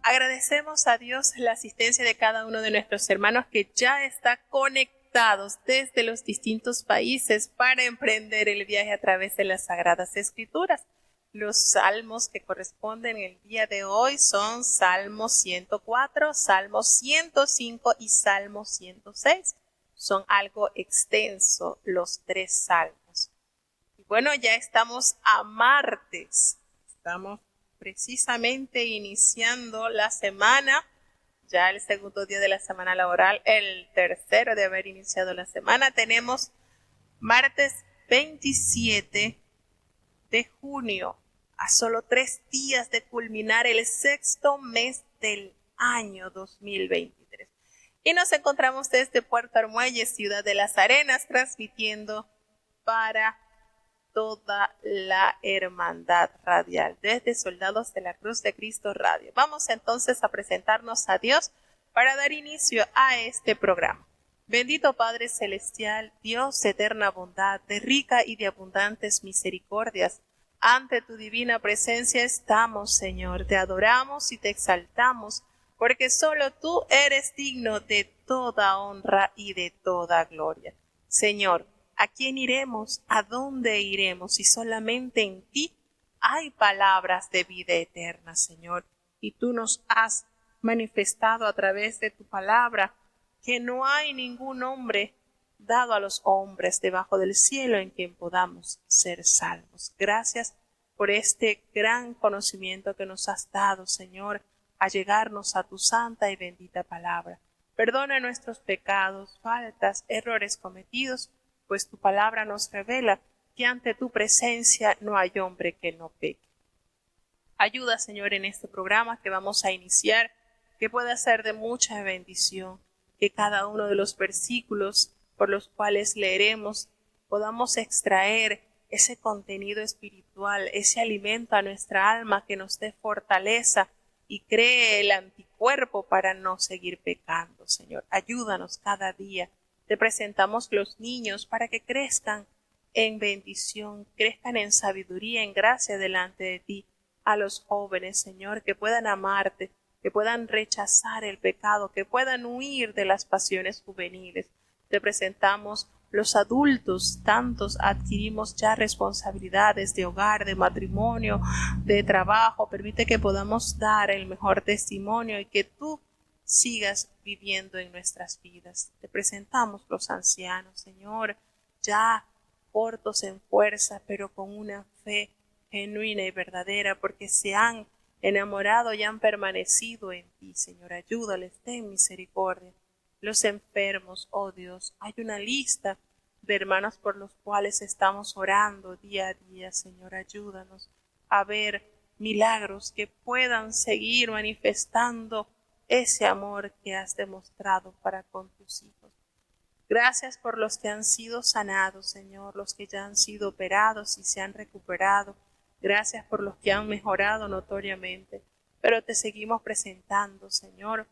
Agradecemos a Dios la asistencia de cada uno de nuestros hermanos que ya está conectados desde los distintos países para emprender el viaje a través de las Sagradas Escrituras. Los salmos que corresponden el día de hoy son Salmo 104, Salmo 105 y Salmo 106. Son algo extenso los tres salmos. Y bueno, ya estamos a martes. Estamos precisamente iniciando la semana, ya el segundo día de la semana laboral, el tercero de haber iniciado la semana. Tenemos martes 27 de junio, a solo 3 días de culminar el sexto mes del año 2023. Y nos encontramos desde Puerto Armuelles, Ciudad de las Arenas, transmitiendo para toda la hermandad radial, desde Soldados de la Cruz de Cristo Radio. Vamos entonces a presentarnos a Dios para dar inicio a este programa. Bendito Padre Celestial, Dios de eterna bondad, de rica y de abundantes misericordias, ante tu divina presencia estamos, Señor, te adoramos y te exaltamos, porque solo tú eres digno de toda honra y de toda gloria. Señor, ¿a quién iremos? ¿A dónde iremos? Si solamente en ti hay palabras de vida eterna, Señor. Y tú nos has manifestado a través de tu palabra que no hay ningún nombre dado a los hombres debajo del cielo en quien podamos ser salvos. Gracias por este gran conocimiento que nos has dado, Señor, a llegarnos a tu santa y bendita palabra. Perdona nuestros pecados, faltas, errores cometidos, pues tu palabra nos revela que ante tu presencia no hay hombre que no peque. Ayuda, Señor, en este programa que vamos a iniciar, que pueda ser de mucha bendición, que cada uno de los versículos por los cuales leeremos podamos extraer ese contenido espiritual, ese alimento a nuestra alma que nos dé fortaleza y cree el anticuerpo para no seguir pecando, Señor. Ayúdanos cada día. Te presentamos los niños para que crezcan en bendición, crezcan en sabiduría, en gracia delante de ti. A los jóvenes, Señor, que puedan amarte, que puedan rechazar el pecado, que puedan huir de las pasiones juveniles. Te presentamos los adultos, tantos adquirimos ya responsabilidades de hogar, de matrimonio, de trabajo. Permite que podamos dar el mejor testimonio y que tú sigas viviendo en nuestras vidas. Te presentamos los ancianos, Señor, ya cortos en fuerza, pero con una fe genuina y verdadera, porque se han enamorado y han permanecido en ti, Señor. Ayúdales, ten misericordia. Los enfermos, oh Dios, hay una lista de hermanos por los cuales estamos orando día a día, Señor. Ayúdanos a ver milagros que puedan seguir manifestando ese amor que has demostrado para con tus hijos. Gracias por los que han sido sanados, Señor, los que ya han sido operados y se han recuperado. Gracias por los que han mejorado notoriamente. Pero te seguimos presentando, Señor,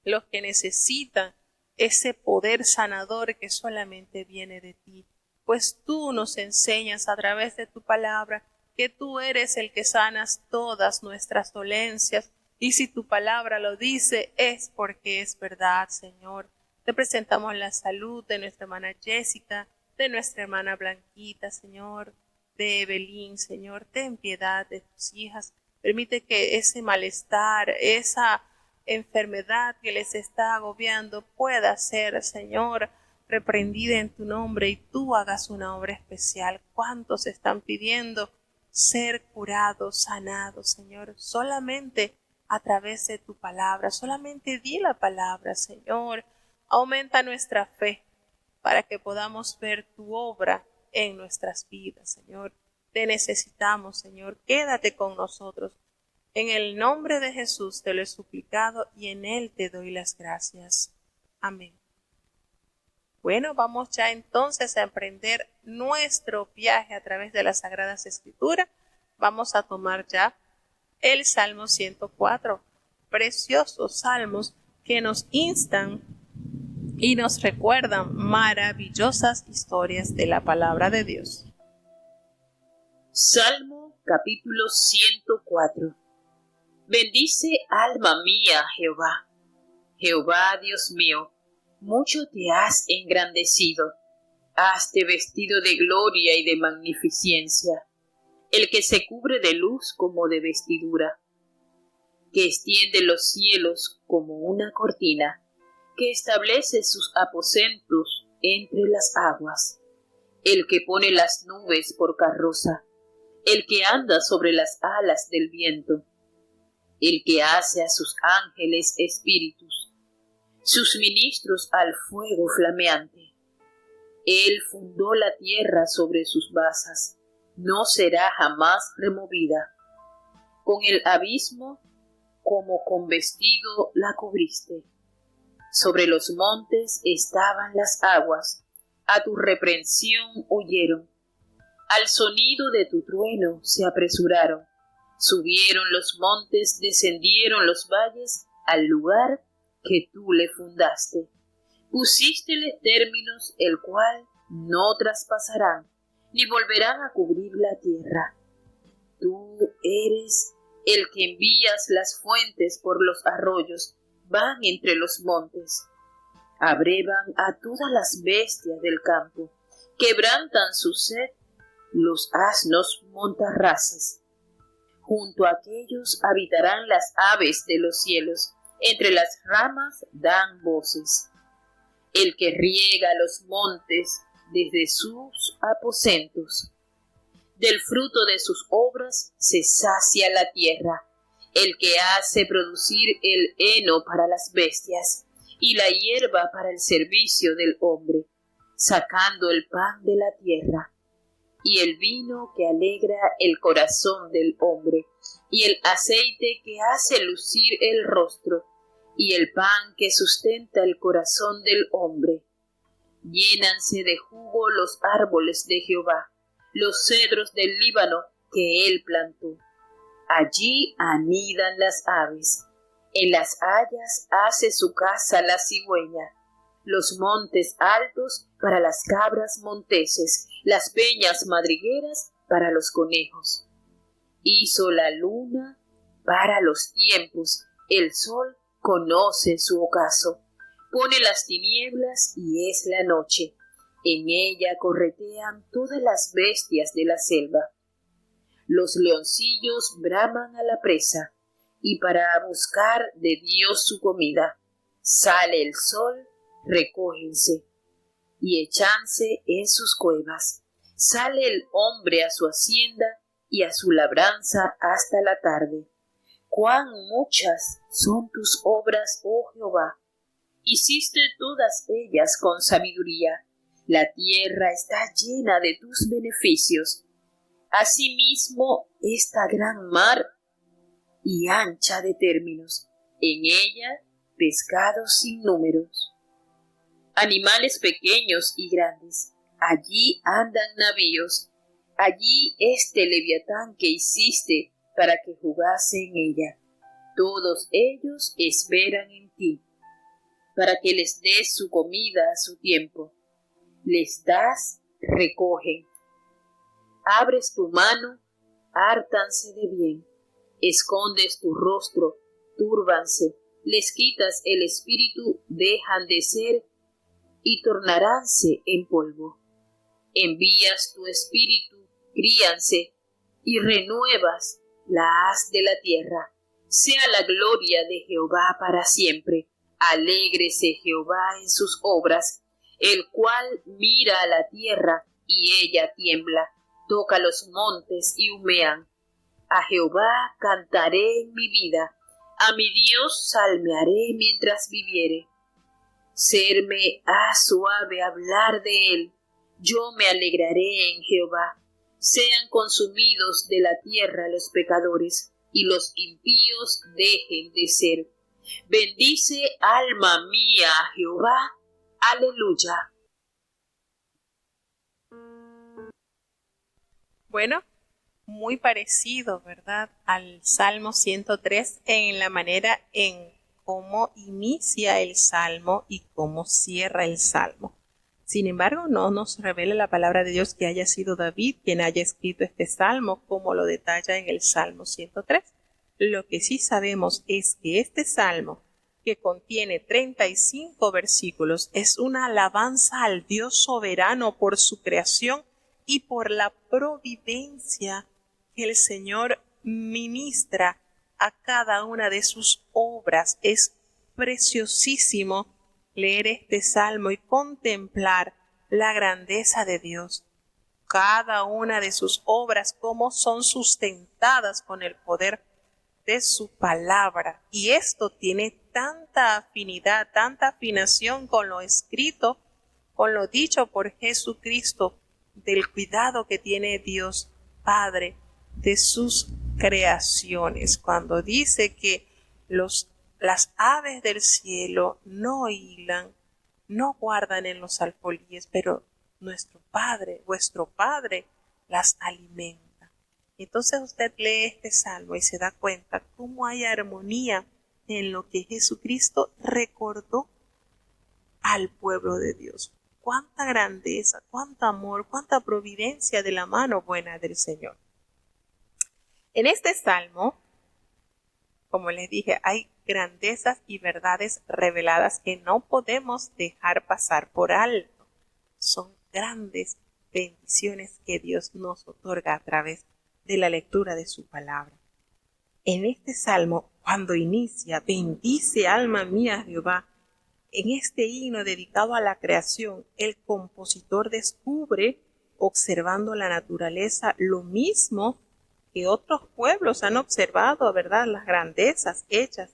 los que necesitan ese poder sanador que solamente viene de ti. Pues tú nos enseñas a través de tu palabra que tú eres el que sanas todas nuestras dolencias. Y si tu palabra lo dice, es porque es verdad, Señor. Te presentamos la salud de nuestra hermana Jessica, de nuestra hermana Blanquita, Señor, de Evelyn, Señor. Ten piedad de tus hijas. Permite que ese malestar, esa enfermedad que les está agobiando pueda ser, Señor, reprendida en tu nombre y tú hagas una obra especial. ¿Cuántos están pidiendo ser curados, sanados, Señor? Solamente a través de tu palabra, solamente di la palabra, Señor. Aumenta nuestra fe para que podamos ver tu obra en nuestras vidas, Señor. Te necesitamos, Señor. Quédate con nosotros. En el nombre de Jesús te lo he suplicado y en él te doy las gracias. Amén. Bueno, vamos ya entonces a emprender nuestro viaje a través de las Sagradas Escrituras. Vamos a tomar ya el Salmo 104. Preciosos salmos que nos instan y nos recuerdan maravillosas historias de la palabra de Dios. Salmo capítulo 104. Bendice, alma mía, Jehová. Jehová, Dios mío, mucho te has engrandecido, haste vestido de gloria y de magnificencia, el que se cubre de luz como de vestidura, que extiende los cielos como una cortina, que establece sus aposentos entre las aguas, el que pone las nubes por carroza, el que anda sobre las alas del viento, el que hace a sus ángeles espíritus, sus ministros al fuego flameante. Él fundó la tierra sobre sus basas, no será jamás removida. Con el abismo, como con vestido, la cubriste. Sobre los montes estaban las aguas, a tu reprensión huyeron. Al sonido de tu trueno se apresuraron. Subieron los montes, descendieron los valles al lugar que tú le fundaste. Pusístele términos el cual no traspasarán, ni volverán a cubrir la tierra. Tú eres el que envías las fuentes por los arroyos, van entre los montes. Abrevan a todas las bestias del campo, quebrantan su sed los asnos montarraces. Junto a aquellos habitarán las aves de los cielos, entre las ramas dan voces. El que riega los montes desde sus aposentos. Del fruto de sus obras se sacia la tierra, el que hace producir el heno para las bestias y la hierba para el servicio del hombre, sacando el pan de la tierra y el vino que alegra el corazón del hombre, y el aceite que hace lucir el rostro, y el pan que sustenta el corazón del hombre. Llénanse de jugo los árboles de Jehová, los cedros del Líbano que él plantó. Allí anidan las aves, en las hayas hace su casa la cigüeña. Los montes altos para las cabras monteses, las peñas madrigueras para los conejos. Hizo la luna para los tiempos, el sol conoce su ocaso. Pone las tinieblas y es la noche. En ella corretean todas las bestias de la selva. Los leoncillos braman a la presa, y para buscar de Dios su comida. Sale el sol, recógense, y echanse en sus cuevas. Sale el hombre a su hacienda, y a su labranza hasta la tarde. Cuán muchas son tus obras, oh Jehová. Hiciste todas ellas con sabiduría. La tierra está llena de tus beneficios. Asimismo, esta gran mar y ancha de términos, en ella pescados sin números. Animales pequeños y grandes, allí andan navíos, allí este leviatán que hiciste para que jugase en ella. Todos ellos esperan en ti, para que les des su comida a su tiempo. Les das, recogen. Abres tu mano, hártanse de bien. Escondes tu rostro, túrbanse. Les quitas el espíritu, dejan de ser y tornaránse en polvo. Envías tu espíritu, críanse, y renuevas la haz de la tierra. Sea la gloria de Jehová para siempre. Alégrese Jehová en sus obras, el cual mira a la tierra y ella tiembla, toca los montes y humean. A Jehová cantaré en mi vida, a mi Dios salmearé mientras viviere. Serme ha suave hablar de él, yo me alegraré en Jehová. Sean consumidos de la tierra los pecadores, y los impíos dejen de ser. Bendice, alma mía, a Jehová. Aleluya. Bueno, muy parecido, ¿verdad?, al Salmo 103 en la manera en cómo inicia el Salmo y cómo cierra el Salmo. Sin embargo, no nos revela la palabra de Dios que haya sido David quien haya escrito este Salmo, como lo detalla en el Salmo 103. Lo que sí sabemos es que este salmo, que contiene 35 versículos, es una alabanza al Dios soberano por su creación y por la providencia que el Señor ministra a cada una de sus obras. Es preciosísimo leer este salmo y contemplar la grandeza de Dios. Cada una de sus obras, cómo son sustentadas con el poder de su palabra. Y esto tiene tanta afinidad, tanta afinación con lo escrito, con lo dicho por Jesucristo, del cuidado que tiene Dios Padre de sus creaciones. Cuando dice que las aves del cielo no hilan, no guardan en los alfolíes, pero nuestro Padre, vuestro Padre, las alimenta. Entonces usted lee este salmo y se da cuenta cómo hay armonía en lo que Jesucristo recordó al pueblo de Dios. Cuánta grandeza, cuánto amor, cuánta providencia de la mano buena del Señor. En este salmo, como les dije, hay grandezas y verdades reveladas que no podemos dejar pasar por alto. Son grandes bendiciones que Dios nos otorga a través de la lectura de su palabra. En este salmo, cuando inicia, bendice alma mía a Jehová, en este himno dedicado a la creación, el compositor descubre, observando la naturaleza, lo mismo que otros pueblos han observado, ¿verdad? Las grandezas hechas.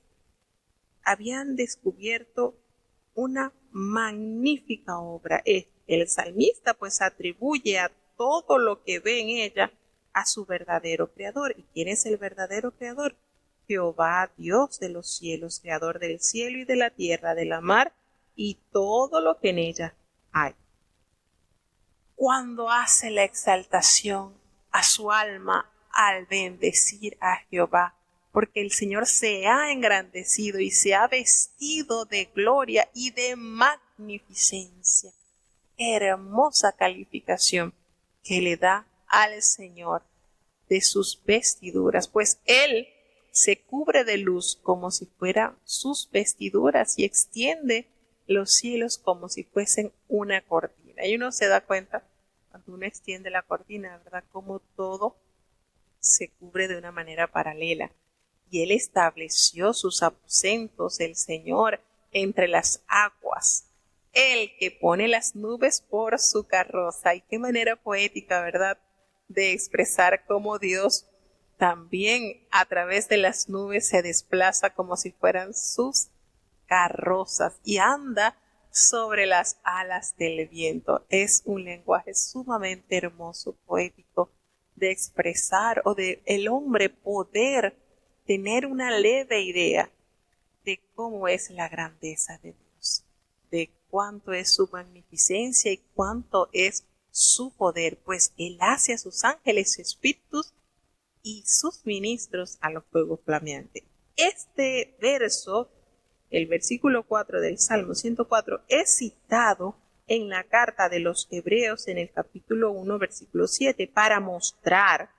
Habían descubierto una magnífica obra. El salmista pues atribuye a todo lo que ve en ella a su verdadero creador. ¿Y quién es el verdadero creador? Jehová, Dios de los cielos, creador del cielo y de la tierra, de la mar y todo lo que en ella hay. Cuando hace la exaltación a su alma al bendecir a Jehová, porque el Señor se ha engrandecido y se ha vestido de gloria y de magnificencia. Hermosa calificación que le da al Señor de sus vestiduras, pues Él se cubre de luz como si fueran sus vestiduras y extiende los cielos como si fuesen una cortina. Y uno se da cuenta cuando uno extiende la cortina, ¿verdad? Como todo se cubre de una manera paralela. Y Él estableció sus aposentos, el Señor, entre las aguas. El que pone las nubes por su carroza. Y qué manera poética, ¿verdad?, de expresar cómo Dios también a través de las nubes se desplaza como si fueran sus carrozas y anda sobre las alas del viento. Es un lenguaje sumamente hermoso, poético, de expresar o de el hombre poder tener una leve idea de cómo es la grandeza de Dios, de cuánto es su magnificencia y cuánto es su poder, pues Él hace a sus ángeles espíritus y sus ministros a los fuegos flameantes. Este verso, el versículo 4 del Salmo 104, es citado en la carta de los Hebreos en el capítulo 1, versículo 7, para mostrar,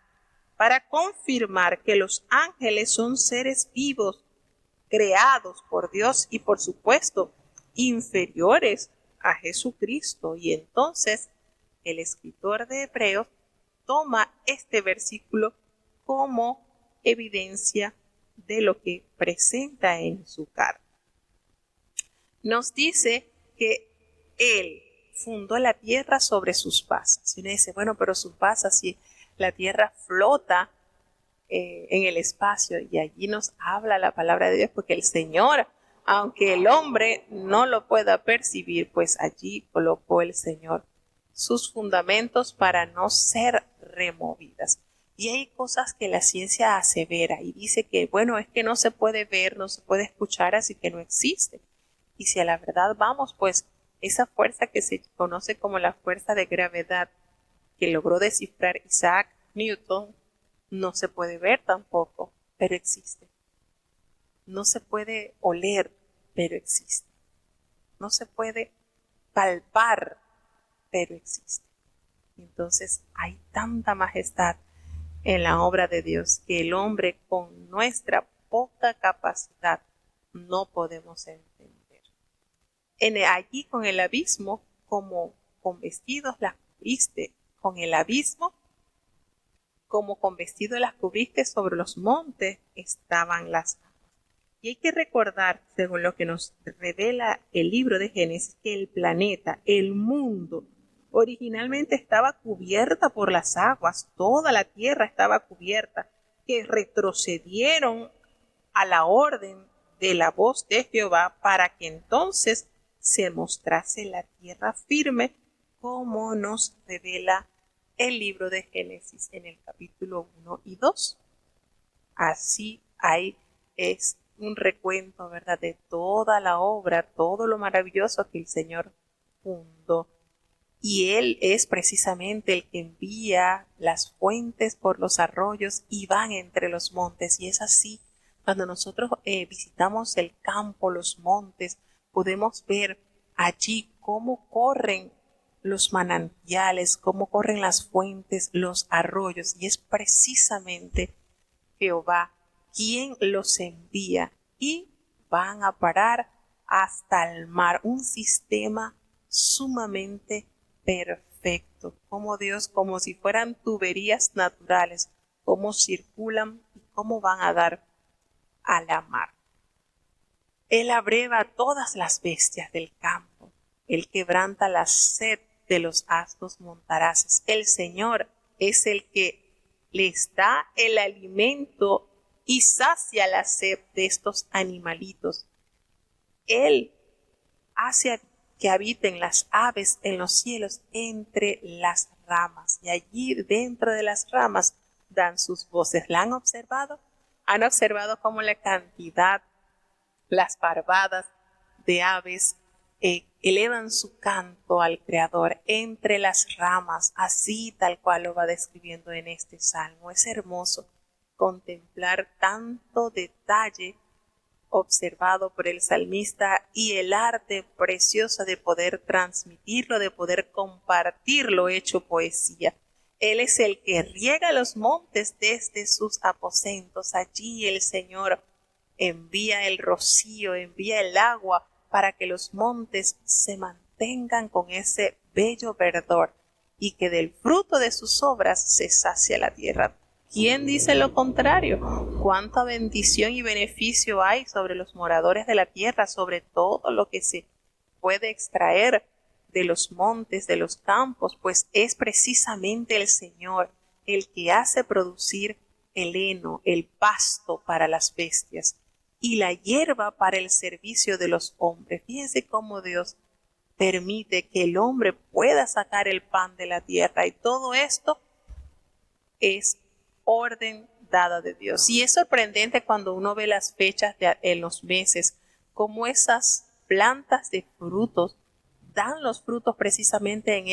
para confirmar que los ángeles son seres vivos, creados por Dios y por supuesto inferiores a Jesucristo. Y entonces el escritor de Hebreos toma este versículo como evidencia de lo que presenta en su carta. Nos dice que Él fundó la tierra sobre sus basas. Y uno dice, bueno, pero sus basas, si la tierra flota en el espacio, y allí nos habla la palabra de Dios, porque el Señor, aunque el hombre no lo pueda percibir, pues allí colocó el Señor sus fundamentos para no ser removidas. Y hay cosas que la ciencia asevera y dice que, bueno, es que no se puede ver, no se puede escuchar, así que no existe. Y si a la verdad vamos, pues esa fuerza que se conoce como la fuerza de gravedad que logró descifrar Isaac Newton, no se puede ver tampoco, pero existe. No se puede oler, pero existe. No se puede palpar, pero existe. Entonces hay tanta majestad en la obra de Dios que el hombre con nuestra poca capacidad no podemos entender. Allí con el abismo, como con vestidos las cubriste, con el abismo, como con vestidos las cubriste, sobre los montes estaban las aguas. Y hay que recordar, según lo que nos revela el libro de Génesis, que el planeta, el mundo, originalmente estaba cubierta por las aguas, toda la tierra estaba cubierta, que retrocedieron a la orden de la voz de Jehová para que entonces se mostrase la tierra firme, como nos revela el libro de Génesis en el capítulo 1 y 2. Así ahí es un recuento, ¿verdad?, de toda la obra, todo lo maravilloso que el Señor fundó. Y Él es precisamente el que envía las fuentes por los arroyos y van entre los montes. Y es así, cuando nosotros visitamos el campo, los montes, podemos ver allí cómo corren los manantiales, cómo corren las fuentes, los arroyos. Y es precisamente Jehová quien los envía y van a parar hasta el mar. Un sistema sumamente perfecto, como Dios, como si fueran tuberías naturales, cómo circulan y cómo van a dar a la mar. Él abreva todas las bestias del campo, Él quebranta la sed de los asnos montaraces. El Señor es el que les da el alimento y sacia la sed de estos animalitos. Él hace que habiten las aves en los cielos entre las ramas, y allí dentro de las ramas dan sus voces. ¿La han observado? ¿Han observado cómo la cantidad, las parvadas de aves elevan su canto al Creador entre las ramas, así tal cual lo va describiendo en este salmo? Es hermoso contemplar tanto detalle observado por el salmista y el arte preciosa de poder transmitirlo, de poder compartirlo hecho poesía. Él es el que riega los montes desde sus aposentos. Allí el Señor envía el rocío, envía el agua para que los montes se mantengan con ese bello verdor y que del fruto de sus obras se sacia la tierra. ¿Quién dice lo contrario? ¿Cuánta bendición y beneficio hay sobre los moradores de la tierra, sobre todo lo que se puede extraer de los montes, de los campos? Pues es precisamente el Señor el que hace producir el heno, el pasto para las bestias y la hierba para el servicio de los hombres. Fíjense cómo Dios permite que el hombre pueda sacar el pan de la tierra, y todo esto es orden dada de Dios. Y es sorprendente cuando uno ve las fechas en los meses, cómo esas plantas de frutos dan los frutos precisamente en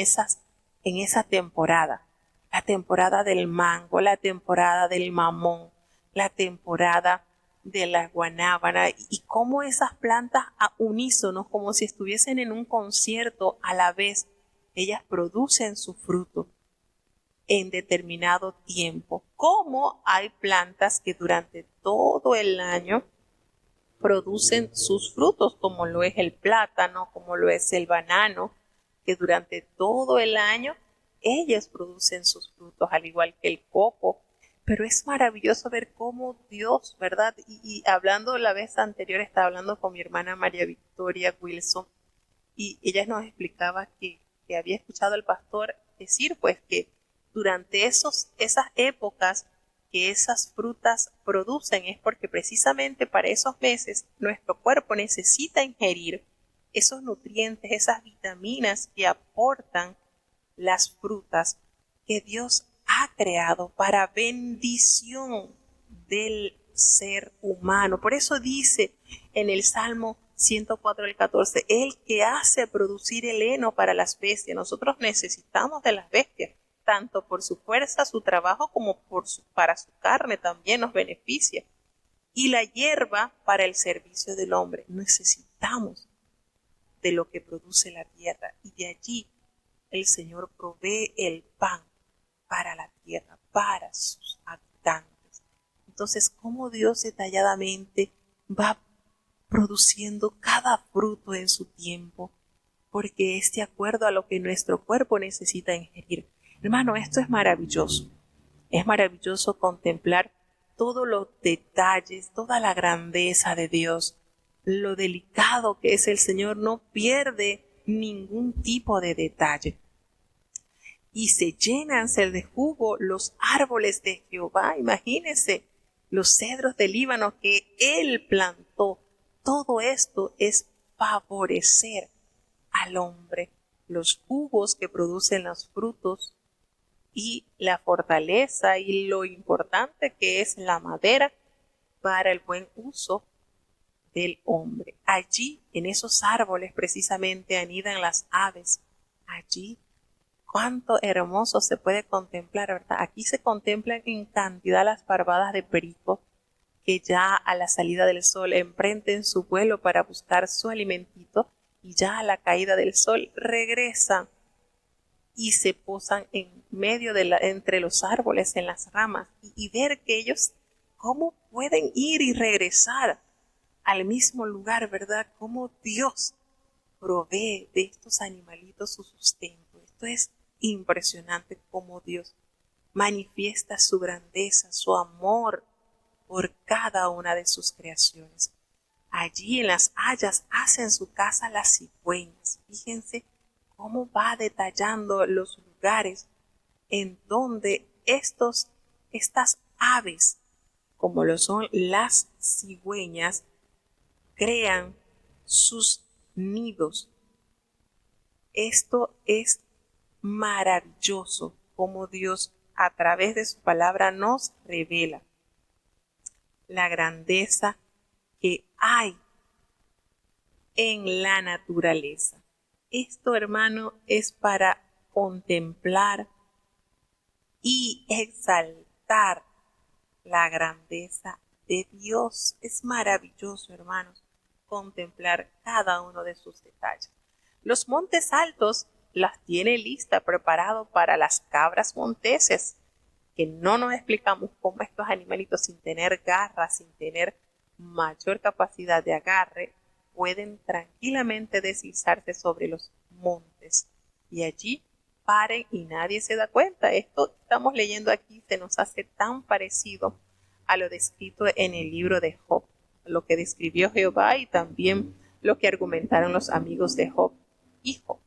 esa temporada. La temporada del mango, la temporada del mamón, la temporada de la guanábana, y cómo esas plantas a unísono, como si estuviesen en un concierto a la vez, ellas producen su fruto en determinado tiempo. Como hay plantas que durante todo el año producen sus frutos, como lo es el plátano, como lo es el banano, que durante todo el año ellos producen sus frutos, al igual que el coco. Pero es maravilloso ver cómo Dios, ¿verdad? Y hablando la vez anterior, estaba hablando con mi hermana María Victoria Wilson, y ella nos explicaba que había escuchado al pastor decir, pues, que durante esas épocas que esas frutas producen es porque precisamente para esos meses nuestro cuerpo necesita ingerir esos nutrientes, esas vitaminas que aportan las frutas que Dios ha creado para bendición del ser humano. Por eso dice en el Salmo 104 del 14, el que hace producir el heno para las bestias. Nosotros necesitamos de las bestias, tanto por su fuerza, su trabajo, como para su carne también nos beneficia. Y la hierba para el servicio del hombre. Necesitamos de lo que produce la tierra, y de allí el Señor provee el pan para la tierra, para sus habitantes. Entonces, cómo Dios detalladamente va produciendo cada fruto en su tiempo, porque es de acuerdo a lo que nuestro cuerpo necesita ingerir. Hermano, esto es maravilloso. Es maravilloso contemplar todos los detalles, toda la grandeza de Dios, lo delicado que es el Señor, no pierde ningún tipo de detalle. Y se llenan de jugo los árboles de Jehová. Imagínense los cedros del Líbano que Él plantó. Todo esto es favorecer al hombre. Los jugos que producen los frutos y la fortaleza y lo importante que es la madera para el buen uso del hombre. Allí, en esos árboles, precisamente anidan las aves. Allí, cuánto hermoso se puede contemplar, ¿verdad? Aquí se contemplan en cantidad las parvadas de perico que ya a la salida del sol emprenden su vuelo para buscar su alimentito y ya a la caída del sol regresan y se posan en medio entre los árboles, en las ramas, y ver que ellos cómo pueden ir y regresar al mismo lugar, ¿verdad? Cómo Dios provee de estos animalitos su sustento. Esto es impresionante, cómo Dios manifiesta su grandeza, su amor por cada una de sus creaciones. Allí en las hayas hacen su casa las cigüeñas. Fíjense cómo va detallando los lugares en donde estas aves, como lo son las cigüeñas, crean sus nidos. Esto es maravilloso, como Dios a través de su palabra nos revela la grandeza que hay en la naturaleza. Esto, hermano, es para contemplar y exaltar la grandeza de Dios. Es maravilloso, hermanos, contemplar cada uno de sus detalles. Los montes altos las tiene lista, preparado para las cabras monteses, que no nos explicamos cómo estos animalitos, sin tener garras, sin tener mayor capacidad de agarre, pueden tranquilamente deslizarse sobre los montes y allí paren y nadie se da cuenta. Esto que estamos leyendo aquí se nos hace tan parecido a lo descrito en el libro de Job, lo que describió Jehová y también lo que argumentaron los amigos de Job y Job.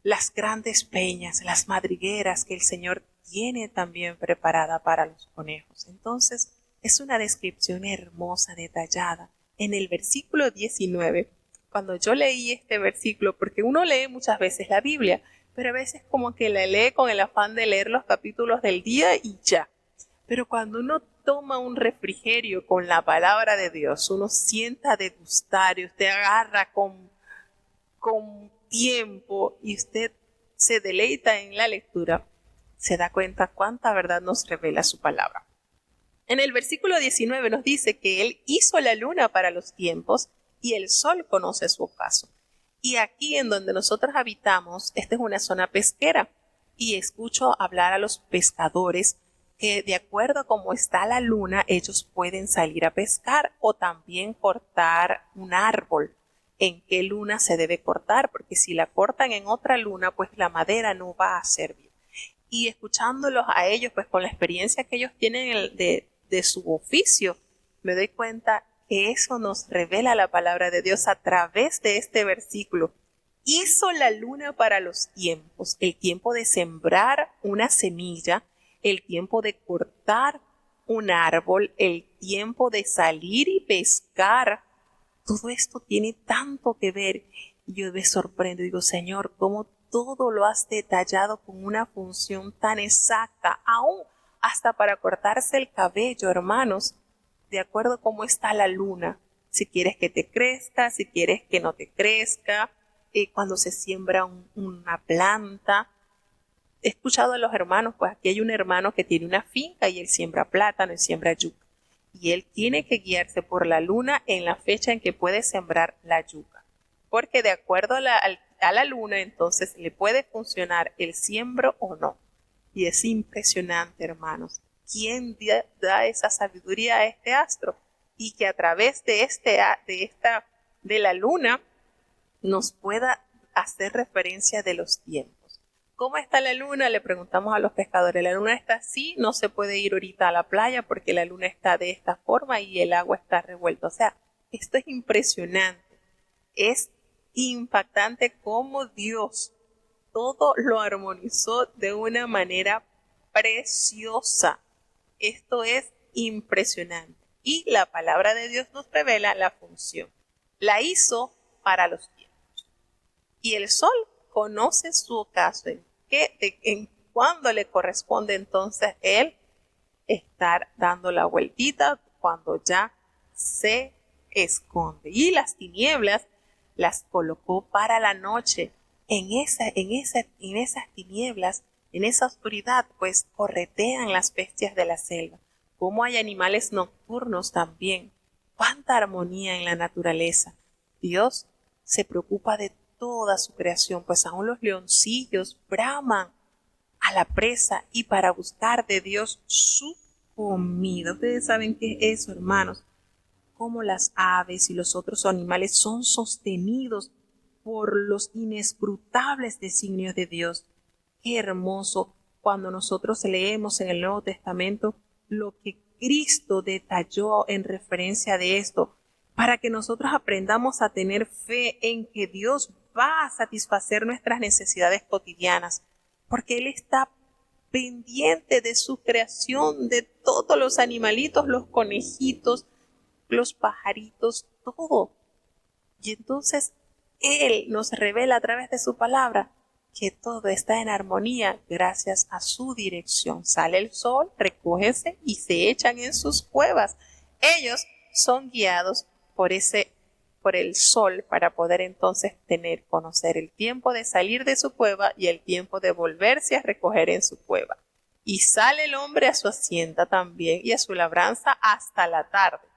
Las grandes peñas, las madrigueras que el Señor tiene también preparada para los conejos. Entonces, es una descripción hermosa, detallada. En el versículo 19, cuando yo leí este versículo, porque uno lee muchas veces la Biblia, pero a veces como que la lee con el afán de leer los capítulos del día y ya. Pero cuando uno toma un refrigerio con la palabra de Dios, uno sienta a degustar y usted agarra con tiempo y usted se deleita en la lectura, se da cuenta cuánta verdad nos revela su palabra. En el versículo 19 nos dice que Él hizo la luna para los tiempos y el sol conoce su ocaso. Y aquí en donde nosotros habitamos, esta es una zona pesquera y escucho hablar a los pescadores que de acuerdo a cómo está la luna, ellos pueden salir a pescar o también cortar un árbol. En qué luna se debe cortar, porque si la cortan en otra luna, pues la madera no va a servir. Y escuchándolos a ellos, pues con la experiencia que ellos tienen de su oficio, me doy cuenta que eso nos revela la palabra de Dios a través de este versículo. Hizo la luna para los tiempos, el tiempo de sembrar una semilla, el tiempo de cortar un árbol, el tiempo de salir y pescar. Todo esto tiene tanto que ver. Y yo me sorprendo y digo, Señor, ¿cómo todo lo has detallado con una función tan exacta? Aún hasta para cortarse el cabello, hermanos, de acuerdo a cómo está la luna. Si quieres que te crezca, si quieres que no te crezca, cuando se siembra una planta. He escuchado a los hermanos, pues aquí hay un hermano que tiene una finca y él siembra plátano y siembra yuca. Y él tiene que guiarse por la luna en la fecha en que puede sembrar la yuca. Porque de acuerdo a la luna, entonces le puede funcionar el siembro o no. Y es impresionante, hermanos, quién da esa sabiduría a este astro y que a través de la luna nos pueda hacer referencia de los tiempos. ¿Cómo está la luna? Le preguntamos a los pescadores. La luna está así, no se puede ir ahorita a la playa porque la luna está de esta forma y el agua está revuelta. O sea, esto es impresionante. Es impactante cómo Dios todo lo armonizó de una manera preciosa. Esto es impresionante. Y la palabra de Dios nos revela la función. La hizo para los tiempos. Y el sol conoce su ocaso en cuándo le corresponde entonces él estar dando la vueltita cuando ya se esconde. Y las tinieblas las colocó para la noche. En esas tinieblas, en esa oscuridad, pues corretean las bestias de la selva. Como hay animales nocturnos también. Cuánta armonía en la naturaleza. Dios se preocupa de toda su creación, pues aún los leoncillos braman a la presa y para buscar de Dios su comida. Ustedes saben qué es eso, hermanos. Cómo las aves y los otros animales son sostenidos por los inescrutables designios de Dios. Qué hermoso cuando nosotros leemos en el Nuevo Testamento lo que Cristo detalló en referencia de esto, para que nosotros aprendamos a tener fe en que Dios va a satisfacer nuestras necesidades cotidianas, porque Él está pendiente de su creación, de todos los animalitos, los conejitos, los pajaritos, todo. Y entonces Él nos revela a través de su palabra que todo está en armonía gracias a su dirección. Sale el sol, recógese y se echan en sus cuevas. Ellos son guiados por el sol para poder entonces conocer el tiempo de salir de su cueva y el tiempo de volverse a recoger en su cueva. Y sale el hombre a su hacienda también y a su labranza hasta la tarde.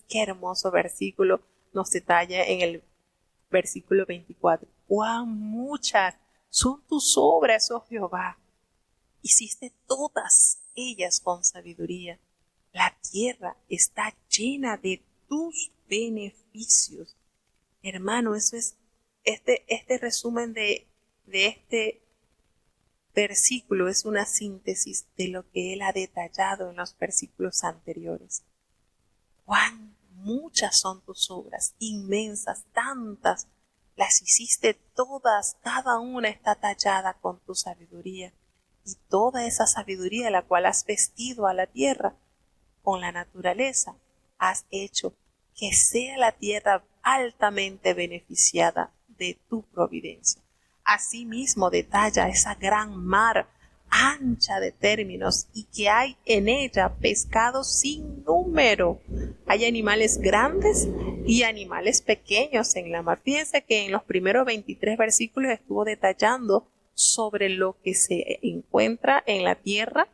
Qué hermoso versículo nos detalla en el versículo 24. Cuán muchas son tus obras, oh Jehová. Hiciste todas ellas con sabiduría. La tierra está llena de tus beneficios. Hermano, eso es este resumen de este versículo es una síntesis de lo que él ha detallado en los versículos anteriores. Cuán muchas son tus obras, inmensas, tantas, las hiciste todas, cada una está tallada con tu sabiduría, y toda esa sabiduría la cual has vestido a la tierra con la naturaleza, has hecho que sea la tierra altamente beneficiada de tu providencia. Asimismo detalla esa gran mar ancha de términos y que hay en ella pescados sin número. Hay animales grandes y animales pequeños en la mar. Fíjense que en los primeros 23 versículos estuvo detallando sobre lo que se encuentra en la tierra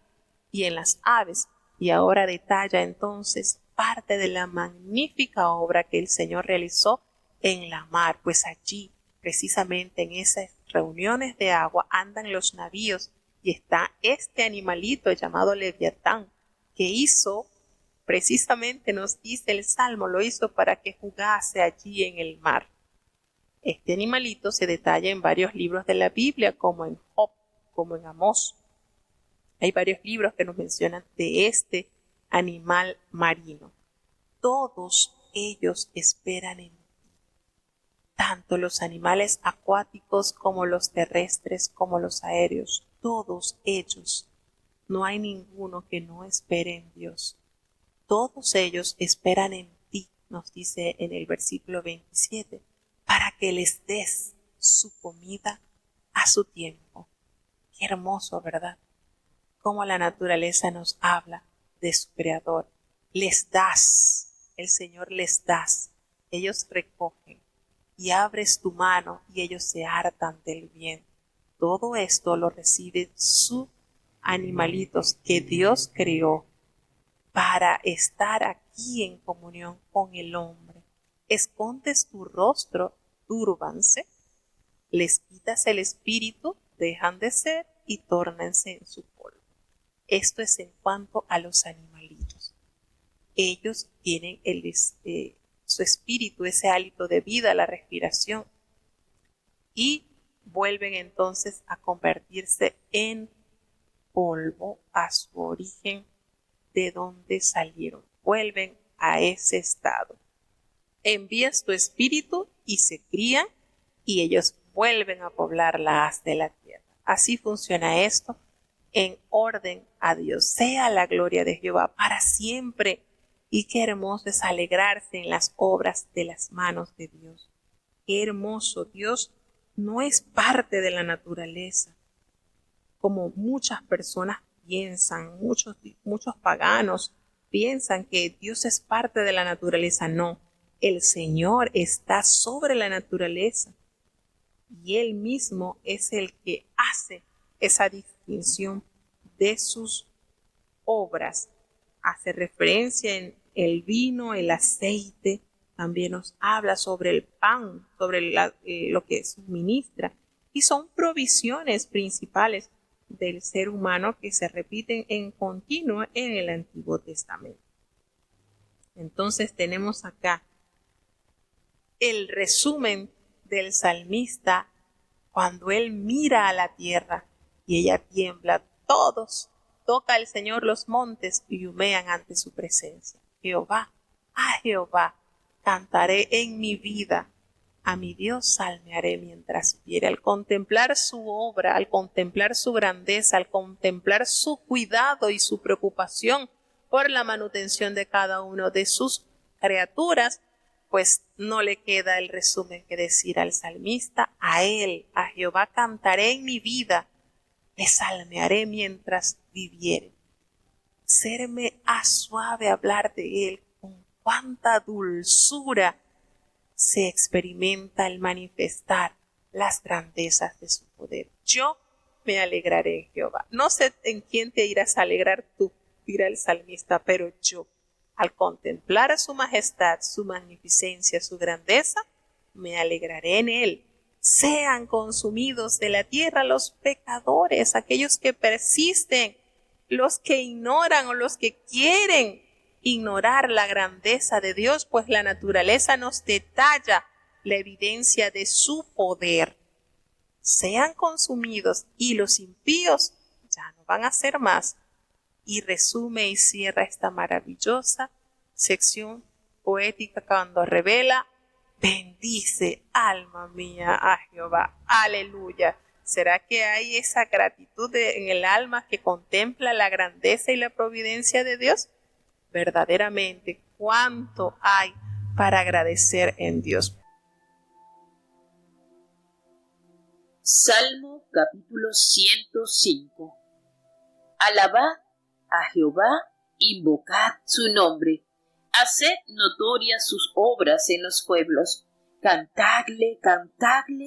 y en las aves. Y ahora detalla entonces parte de la magnífica obra que el Señor realizó en la mar, pues allí, precisamente en esas reuniones de agua, andan los navíos y está este animalito llamado Leviatán, que hizo, precisamente nos dice el Salmo, lo hizo para que jugase allí en el mar. Este animalito se detalla en varios libros de la Biblia, como en Job, como en Amós. Hay varios libros que nos mencionan de este animal marino. Todos ellos esperan en ti, tanto los animales acuáticos como los terrestres, como los aéreos, todos ellos. No hay ninguno que no espere en Dios. Todos ellos esperan en ti, nos dice en el versículo 27, para que les des su comida a su tiempo. Qué hermoso, ¿verdad? Cómo la naturaleza nos habla de su creador. Les das, el Señor les das, ellos recogen y abres tu mano y ellos se hartan del bien. Todo esto lo reciben sus animalitos que Dios creó para estar aquí en comunión con el hombre. Escondes tu rostro, túrbanse, les quitas el espíritu, dejan de ser y tórnense en su polvo. Esto es en cuanto a los animalitos. Ellos tienen su espíritu, ese hálito de vida, la respiración, y vuelven entonces a convertirse en polvo, a su origen de donde salieron. Vuelven a ese estado. Envías tu espíritu y se crían y ellos vuelven a poblar la haz de la tierra. Así funciona esto en orden a Dios. Sea la gloria de Jehová para siempre. Y qué hermoso es alegrarse en las obras de las manos de Dios. Qué hermoso. Dios no es parte de la naturaleza, como muchas personas piensan, muchos paganos piensan que Dios es parte de la naturaleza. No, el Señor está sobre la naturaleza y Él mismo es el que hace esa distinción de sus obras. Hace referencia en el vino, el aceite, también nos habla sobre el pan, sobre lo que suministra, y son provisiones principales del ser humano que se repiten en continuo en el Antiguo Testamento. Entonces tenemos acá el resumen del salmista cuando él mira a la tierra y ella tiembla. Todos toca el Señor los montes y humean ante su presencia. Jehová, a Jehová, cantaré en mi vida. A mi Dios salmearé mientras viere. Al contemplar su obra, al contemplar su grandeza, al contemplar su cuidado y su preocupación por la manutención de cada uno de sus criaturas, pues no le queda el resumen que decir al salmista: a él, a Jehová cantaré en mi vida, le salmearé mientras viviere. Serme a suave hablar de él, con cuánta dulzura se experimenta al manifestar las grandezas de su poder. Yo me alegraré en Jehová. No sé en quién te irás a alegrar tú, dirá el salmista, pero yo, al contemplar su majestad, su magnificencia, su grandeza, me alegraré en él. Sean consumidos de la tierra los pecadores, aquellos que persisten, los que ignoran o los que quieren ignorar la grandeza de Dios, pues la naturaleza nos detalla la evidencia de su poder. Sean consumidos, y los impíos ya no van a ser más. Y resume y cierra esta maravillosa sección poética cuando revela: bendice, alma mía, a Jehová. Aleluya. ¿Será que hay esa gratitud en el alma que contempla la grandeza y la providencia de Dios? Verdaderamente, cuánto hay para agradecer en Dios. Salmo capítulo 105. Alabad a Jehová, invocad su nombre, haced notorias sus obras en los pueblos, cantadle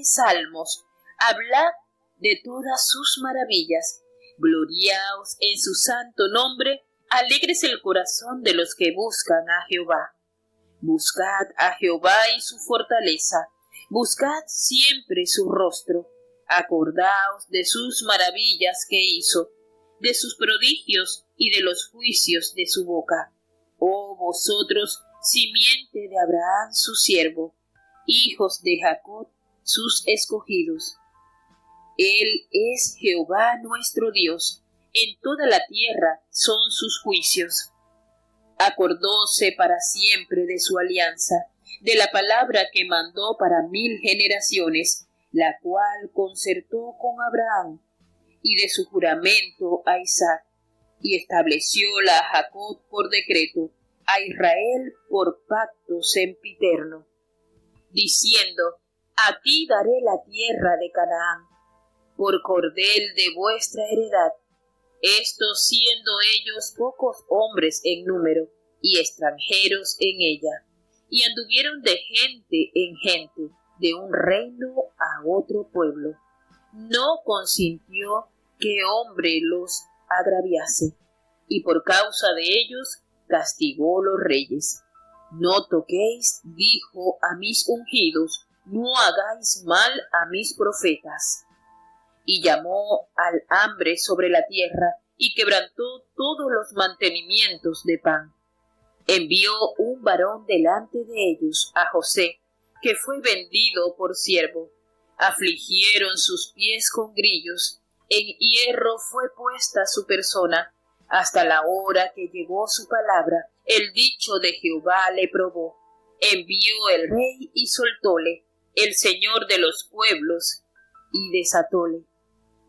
salmos, hablad de todas sus maravillas, gloriaos en su santo nombre, alégrese el corazón de los que buscan a Jehová. Buscad a Jehová y su fortaleza, buscad siempre su rostro, acordaos de sus maravillas que hizo, de sus prodigios y de los juicios de su boca. Oh vosotros, simiente de Abraham su siervo, hijos de Jacob sus escogidos. Él es Jehová nuestro Dios, en toda la tierra son sus juicios. Acordóse para siempre de su alianza, de la palabra que mandó para 1000 generaciones, la cual concertó con Abraham, y de su juramento a Isaac, y establecióla a Jacob por decreto, a Israel por pacto sempiterno, diciendo: a ti daré la tierra de Canaán, por cordel de vuestra heredad, estos siendo ellos pocos hombres en número, y extranjeros en ella, y anduvieron de gente en gente, de un reino a otro pueblo. No consintió que hombre los agraviase, y por causa de ellos castigó los reyes. No toquéis, dijo, a mis ungidos, no hagáis mal a mis profetas. y llamó al hambre sobre la tierra y quebrantó todos los mantenimientos de pan. Envió un varón delante de ellos, a José, que fue vendido por siervo. Afligieron sus pies con grillos, en hierro fue puesta su persona, hasta la hora que llegó su palabra, el dicho de Jehová le probó. Envió el rey y soltóle, el señor de los pueblos, y desatóle.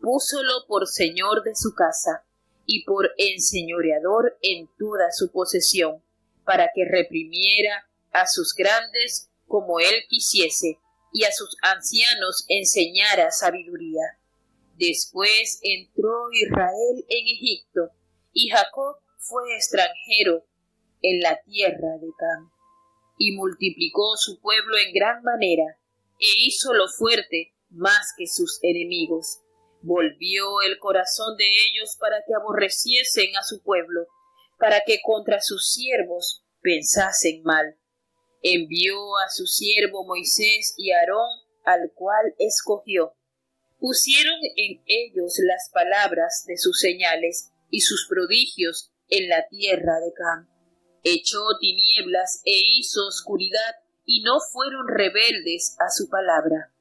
Púsolo por señor de su casa, y por enseñoreador en toda su posesión, para que reprimiera a sus grandes como él quisiese, y a sus ancianos enseñara sabiduría. Después entró Israel en Egipto, y Jacob fue extranjero en la tierra de Cam, y multiplicó su pueblo en gran manera, e hízolo fuerte más que sus enemigos. Volvió el corazón de ellos para que aborreciesen a su pueblo, para que contra sus siervos pensasen mal. Envió a su siervo Moisés y Aarón, al cual escogió. Pusieron en ellos las palabras de sus señales y sus prodigios en la tierra de Cam. Echó tinieblas e hizo oscuridad, y no fueron rebeldes a su palabra.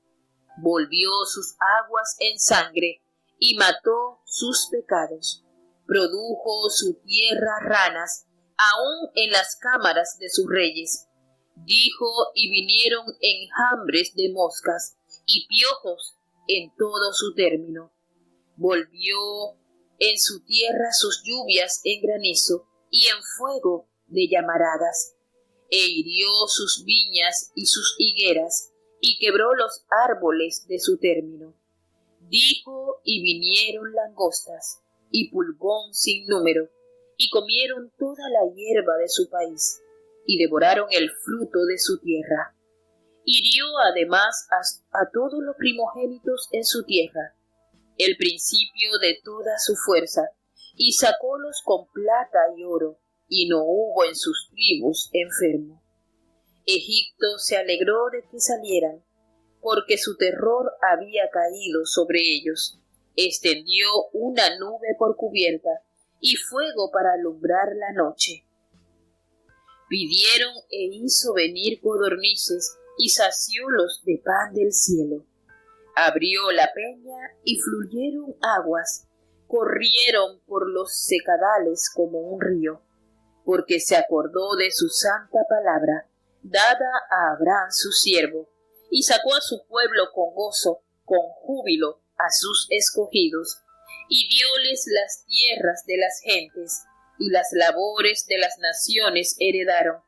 Volvió sus aguas en sangre, y mató sus pecados. Produjo su tierra ranas, aun en las cámaras de sus reyes. Dijo, y vinieron enjambres de moscas, y piojos en todo su término. Volvió en su tierra sus lluvias en granizo, y en fuego de llamaradas. E hirió sus viñas y sus higueras, y quebró los árboles de su término. Dijo, y vinieron langostas, y pulgón sin número, y comieron toda la hierba de su país, y devoraron el fruto de su tierra. Hirió además a todos los primogénitos en su tierra, el principio de toda su fuerza, y sacólos con plata y oro, y no hubo en sus tribus enfermo. Egipto se alegró de que salieran, porque su terror había caído sobre ellos. Extendió una nube por cubierta, y fuego para alumbrar la noche. Pidieron e hizo venir codornices, y saciólos de pan del cielo. Abrió la peña, y fluyeron aguas, corrieron por los secadales como un río, porque se acordó de su santa palabra, dada a Abraham su siervo, y sacó a su pueblo con gozo, con júbilo a sus escogidos, y dióles las tierras de las gentes, y las labores de las naciones heredaron,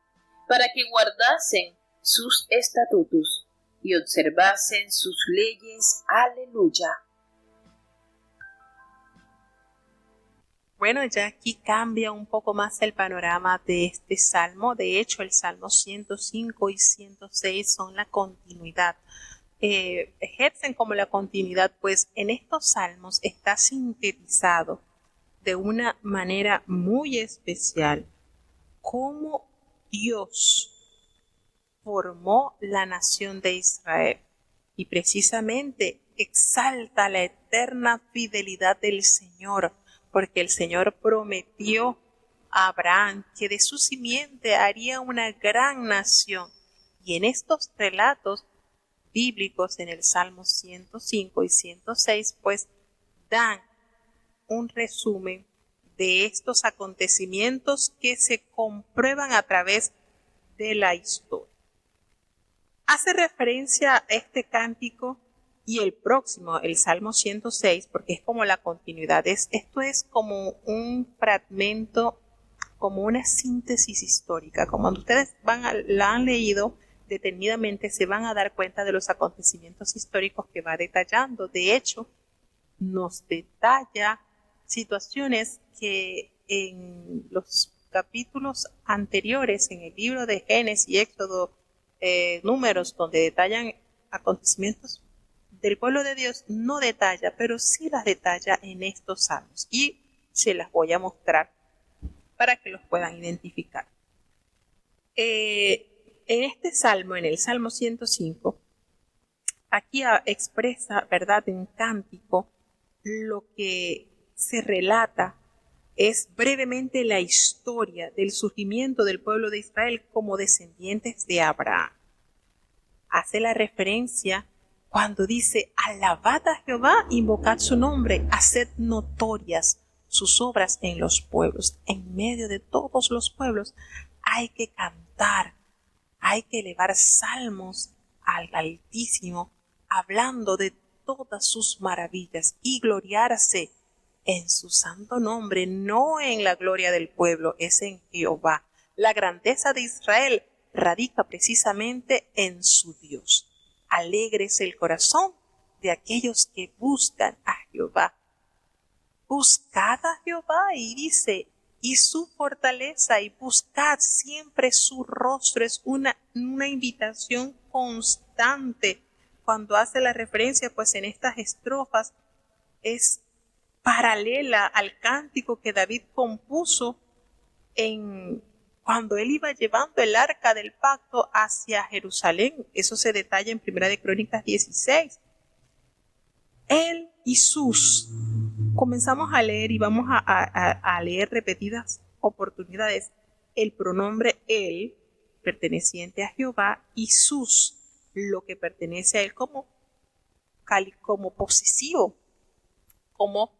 para que guardasen sus estatutos, y observasen sus leyes. Aleluya. Bueno, ya aquí cambia un poco más el panorama de este salmo. De hecho, el Salmo 105 y 106 son la continuidad. Ejercen como la continuidad, pues en estos salmos está sintetizado de una manera muy especial cómo Dios formó la nación de Israel y precisamente exalta la eterna fidelidad del Señor, porque el Señor prometió a Abraham que de su simiente haría una gran nación. Y en estos relatos bíblicos, en el Salmo 105 y 106, pues dan un resumen de estos acontecimientos que se comprueban a través de la historia. Hace referencia a este cántico y el próximo, el Salmo 106, porque es como la continuidad. Esto es como un fragmento, como una síntesis histórica. Como cuando ustedes la han leído detenidamente, se van a dar cuenta de los acontecimientos históricos que va detallando. De hecho, nos detalla situaciones que en los capítulos anteriores, en el libro de Génesis y Éxodo, Números, donde detallan acontecimientos del pueblo de Dios, no detalla, pero sí las detalla en estos salmos, y se las voy a mostrar para que los puedan identificar. En este salmo, en el Salmo 105, aquí expresa, ¿verdad?, en cántico, lo que se relata es brevemente la historia del surgimiento del pueblo de Israel como descendientes de Abraham. Hace la referencia cuando dice: alabad a Jehová, invocad su nombre, haced notorias sus obras en los pueblos. En medio de todos los pueblos hay que cantar, hay que elevar salmos al Altísimo, hablando de todas sus maravillas y gloriarse en su santo nombre, no en la gloria del pueblo, es en Jehová. La grandeza de Israel radica precisamente en su Dios. Alegre es el corazón de aquellos que buscan a Jehová. Buscad a Jehová, y dice, y su fortaleza, y buscad siempre su rostro. Es una invitación constante. Cuando hace la referencia, pues en estas estrofas es paralela al cántico que David compuso cuando él iba llevando el arca del pacto hacia Jerusalén. Eso se detalla en 1 de Crónicas 16. Él y sus. Comenzamos a leer y vamos a leer repetidas oportunidades el pronombre él, perteneciente a Jehová, y sus, lo que pertenece a él como posesivo, como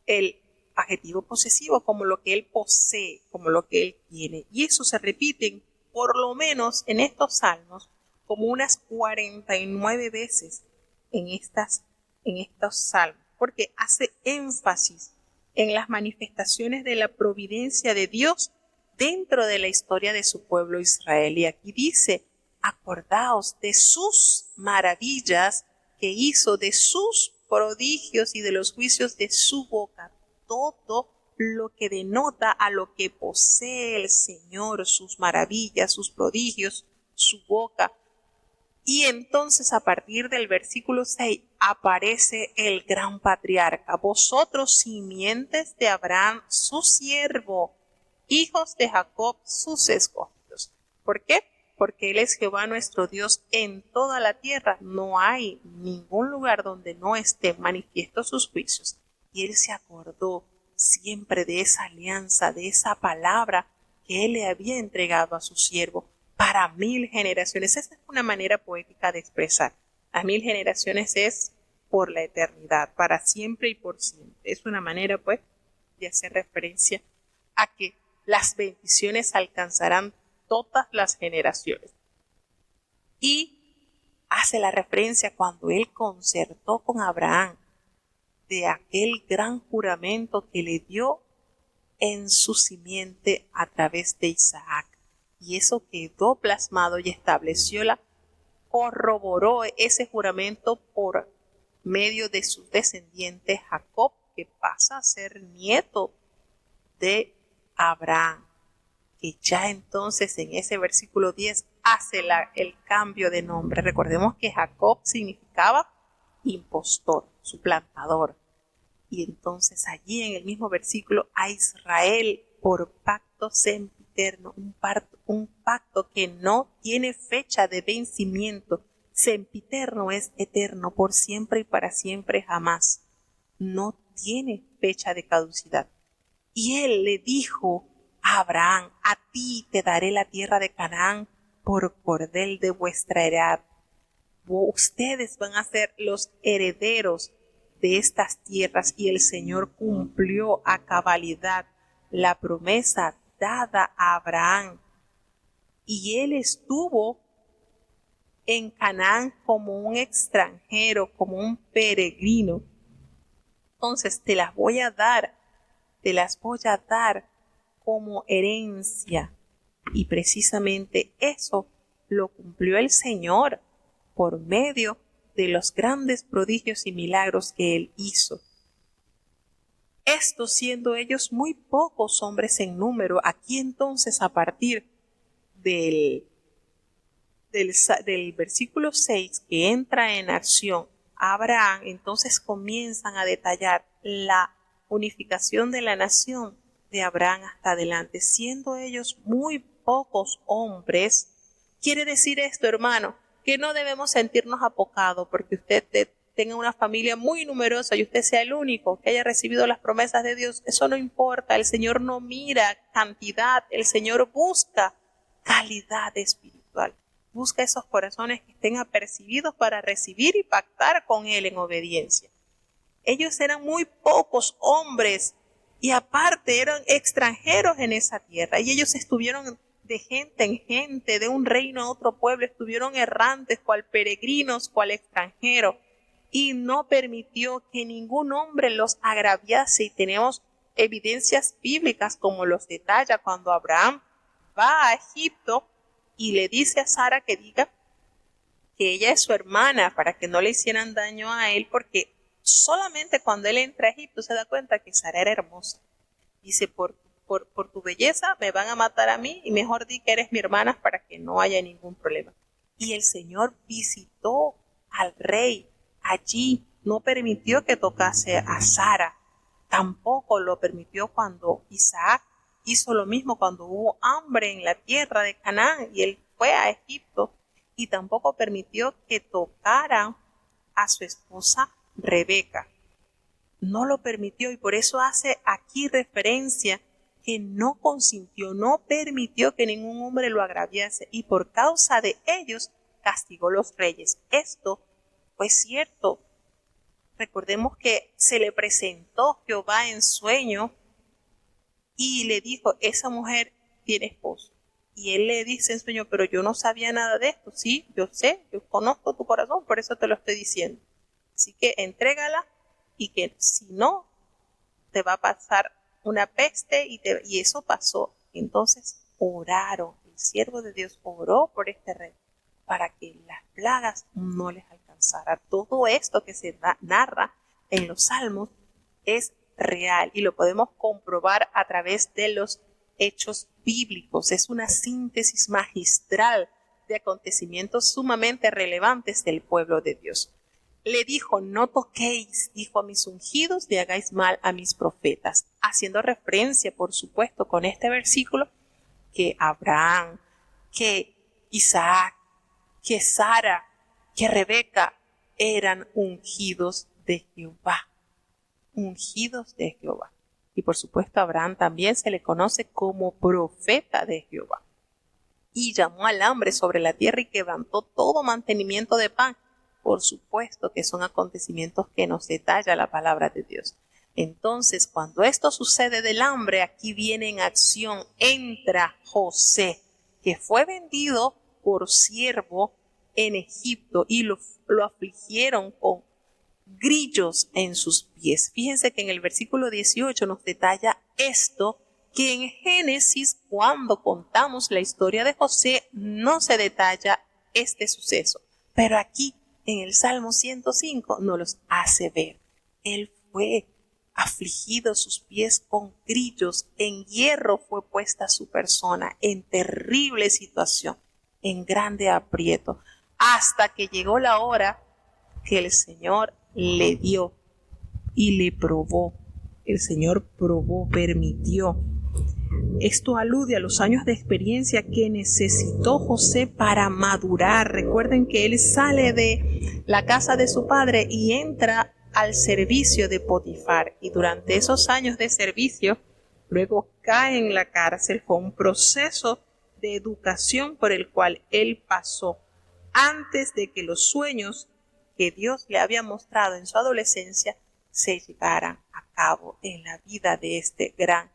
el adjetivo posesivo, como lo que él posee, como lo que él tiene. Y eso se repite por lo menos en estos salmos como unas 49 veces en estos salmos, porque hace énfasis en las manifestaciones de la providencia de Dios dentro de la historia de su pueblo Israel. Y aquí dice: acordaos de sus maravillas que hizo, de sus prodigios y de los juicios de su boca. Todo lo que denota a lo que posee el Señor, sus maravillas, sus prodigios, su boca. Y entonces a partir del versículo 6 aparece el gran patriarca: vosotros simientes de Abraham, su siervo, hijos de Jacob, sus escogidos. ¿Por qué? Porque Él es Jehová nuestro Dios en toda la tierra. No hay ningún lugar donde no estén manifiestos sus juicios. Y Él se acordó siempre de esa alianza, de esa palabra que Él le había entregado a su siervo para 1000 generaciones. Esa es una manera poética de expresar. Las 1000 generaciones es por la eternidad, para siempre y por siempre. Es una manera, pues, de hacer referencia a que las bendiciones alcanzarán todas las generaciones. Y hace la referencia cuando Él concertó con Abraham de aquel gran juramento que le dio en su simiente a través de Isaac. Y eso quedó plasmado y corroboró ese juramento por medio de sus descendientes Jacob, que pasa a ser nieto de Abraham, que ya entonces en ese versículo 10 hace el cambio de nombre. Recordemos que Jacob significaba impostor, suplantador. Y entonces allí en el mismo versículo a Israel por pacto sempiterno, un pacto que no tiene fecha de vencimiento. Sempiterno es eterno, por siempre y para siempre jamás. No tiene fecha de caducidad. Y Él le dijo a Abraham: a ti te daré la tierra de Canaán por cordel de vuestra heredad. Ustedes van a ser los herederos de estas tierras. Y el Señor cumplió a cabalidad la promesa dada a Abraham. Y él estuvo en Canaán como un extranjero, como un peregrino. Entonces te las voy a dar como herencia. Y precisamente eso lo cumplió el Señor por medio de los grandes prodigios y milagros que Él hizo. Esto siendo ellos muy pocos hombres en número. Aquí entonces a partir del versículo 6 que entra en acción Abraham, entonces comienzan a detallar la unificación de la nación de Abraham hasta adelante, siendo ellos muy pocos hombres. Quiere decir esto, hermano, que no debemos sentirnos apocados porque usted tenga una familia muy numerosa y usted sea el único que haya recibido las promesas de Dios, eso no importa. El Señor no mira cantidad, el Señor busca calidad espiritual. Busca esos corazones que estén apercibidos para recibir y pactar con Él en obediencia. Ellos eran muy pocos hombres y aparte eran extranjeros en esa tierra y ellos estuvieron de gente en gente, de un reino a otro pueblo, estuvieron errantes, cual peregrinos, cual extranjeros, y no permitió que ningún hombre los agraviase. Y tenemos evidencias bíblicas como los detalla cuando Abraham va a Egipto y le dice a Sara que diga que ella es su hermana para que no le hicieran daño a él, porque solamente cuando él entra a Egipto se da cuenta que Sara era hermosa. Dice, por tu belleza me van a matar a mí y mejor di que eres mi hermana para que no haya ningún problema. Y el Señor visitó al rey allí, no permitió que tocase a Sara, tampoco lo permitió cuando Isaac hizo lo mismo cuando hubo hambre en la tierra de Canaán y él fue a Egipto, y tampoco permitió que tocara a su esposa Rebeca. No lo permitió y por eso hace aquí referencia que no consintió, no permitió que ningún hombre lo agraviase y por causa de ellos castigó los reyes. Esto fue cierto. Recordemos que se le presentó Jehová en sueño y le dijo, esa mujer tiene esposo. Y él le dice en sueño, pero yo no sabía nada de esto. Sí, yo sé, yo conozco tu corazón, por eso te lo estoy diciendo. Así que entrégala y que si no, te va a pasar una peste y eso pasó. Entonces oraron, el siervo de Dios oró por este rey para que las plagas no les alcanzara. Todo esto que se narra en los salmos es real y lo podemos comprobar a través de los hechos bíblicos. Es una síntesis magistral de acontecimientos sumamente relevantes del pueblo de Dios. Le dijo, no toquéis, dijo, a mis ungidos, ni hagáis mal a mis profetas, haciendo referencia, por supuesto, con este versículo, que Abraham, que Isaac, que Sara, que Rebeca eran ungidos de Jehová, ungidos de Jehová. Y por supuesto, a Abraham también se le conoce como profeta de Jehová. Y llamó al hambre sobre la tierra y quebrantó todo mantenimiento de pan. Por supuesto que son acontecimientos que nos detalla la palabra de Dios. Entonces, cuando esto sucede del hambre, aquí viene en acción, entra José, que fue vendido por siervo en Egipto y lo afligieron con grillos en sus pies. Fíjense que en el versículo 18 nos detalla esto, que en Génesis, cuando contamos la historia de José, no se detalla este suceso. Pero aquí, en el Salmo 105, nos los hace ver. Él fue afligido sus pies con grillos, en hierro fue puesta su persona, en terrible situación, en grande aprieto, hasta que llegó la hora que el Señor le dio y le probó. El Señor probó, permitió. Esto alude a los años de experiencia que necesitó José para madurar. Recuerden que él sale de la casa de su padre y entra al servicio de Potifar. Y durante esos años de servicio, luego cae en la cárcel. Fue un proceso de educación por el cual él pasó antes de que los sueños que Dios le había mostrado en su adolescencia se llevaran a cabo en la vida de este gran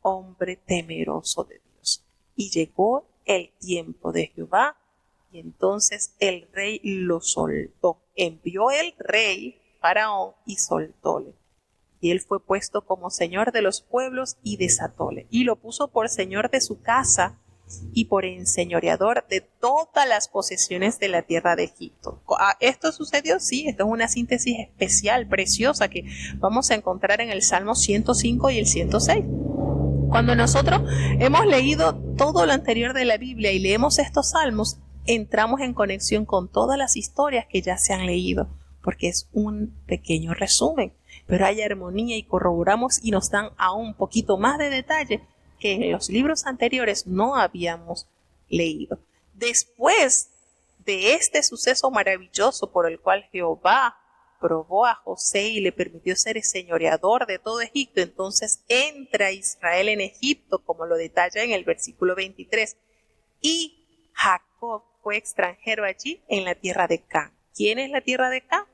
hombre temeroso de Dios. Y llegó el tiempo de Jehová y entonces el rey lo soltó. Envió el rey Faraón y soltóle. Y él fue puesto como señor de los pueblos y desatóle. Y lo puso por señor de su casa y por enseñoreador de todas las posesiones de la tierra de Egipto. ¿Esto sucedió? Sí, esto es una síntesis especial, preciosa, que vamos a encontrar en el Salmo 105 y el 106. Cuando nosotros hemos leído todo lo anterior de la Biblia y leemos estos salmos, entramos en conexión con todas las historias que ya se han leído, porque es un pequeño resumen, pero hay armonía y corroboramos y nos dan aún un poquito más de detalle que en los libros anteriores no habíamos leído. Después de este suceso maravilloso por el cual Jehová aprobó a José y le permitió ser el señoreador de todo Egipto, entonces entra Israel en Egipto, como lo detalla en el versículo 23, y Jacob fue extranjero allí en la tierra de Cam. ¿Quién es la tierra de Cam?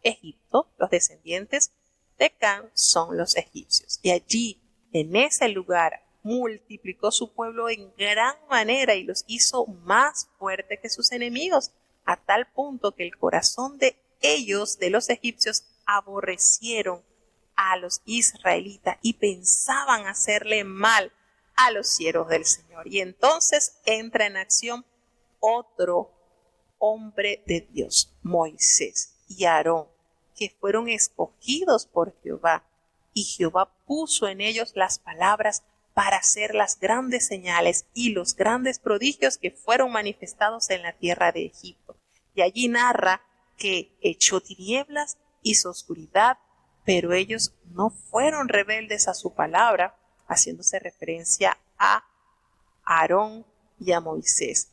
Egipto. Los descendientes de Cam son los egipcios. Y allí, en ese lugar, multiplicó su pueblo en gran manera y los hizo más fuertes que sus enemigos, a tal punto que el corazón de ellos, de los egipcios, aborrecieron a los israelitas y pensaban hacerle mal a los siervos del Señor. Y entonces entra en acción otro hombre de Dios, Moisés y Aarón, que fueron escogidos por Jehová, y Jehová puso en ellos las palabras para hacer las grandes señales y los grandes prodigios que fueron manifestados en la tierra de Egipto. Y allí narra que echó tinieblas, hizo oscuridad, pero ellos no fueron rebeldes a su palabra, haciéndose referencia a Aarón y a Moisés.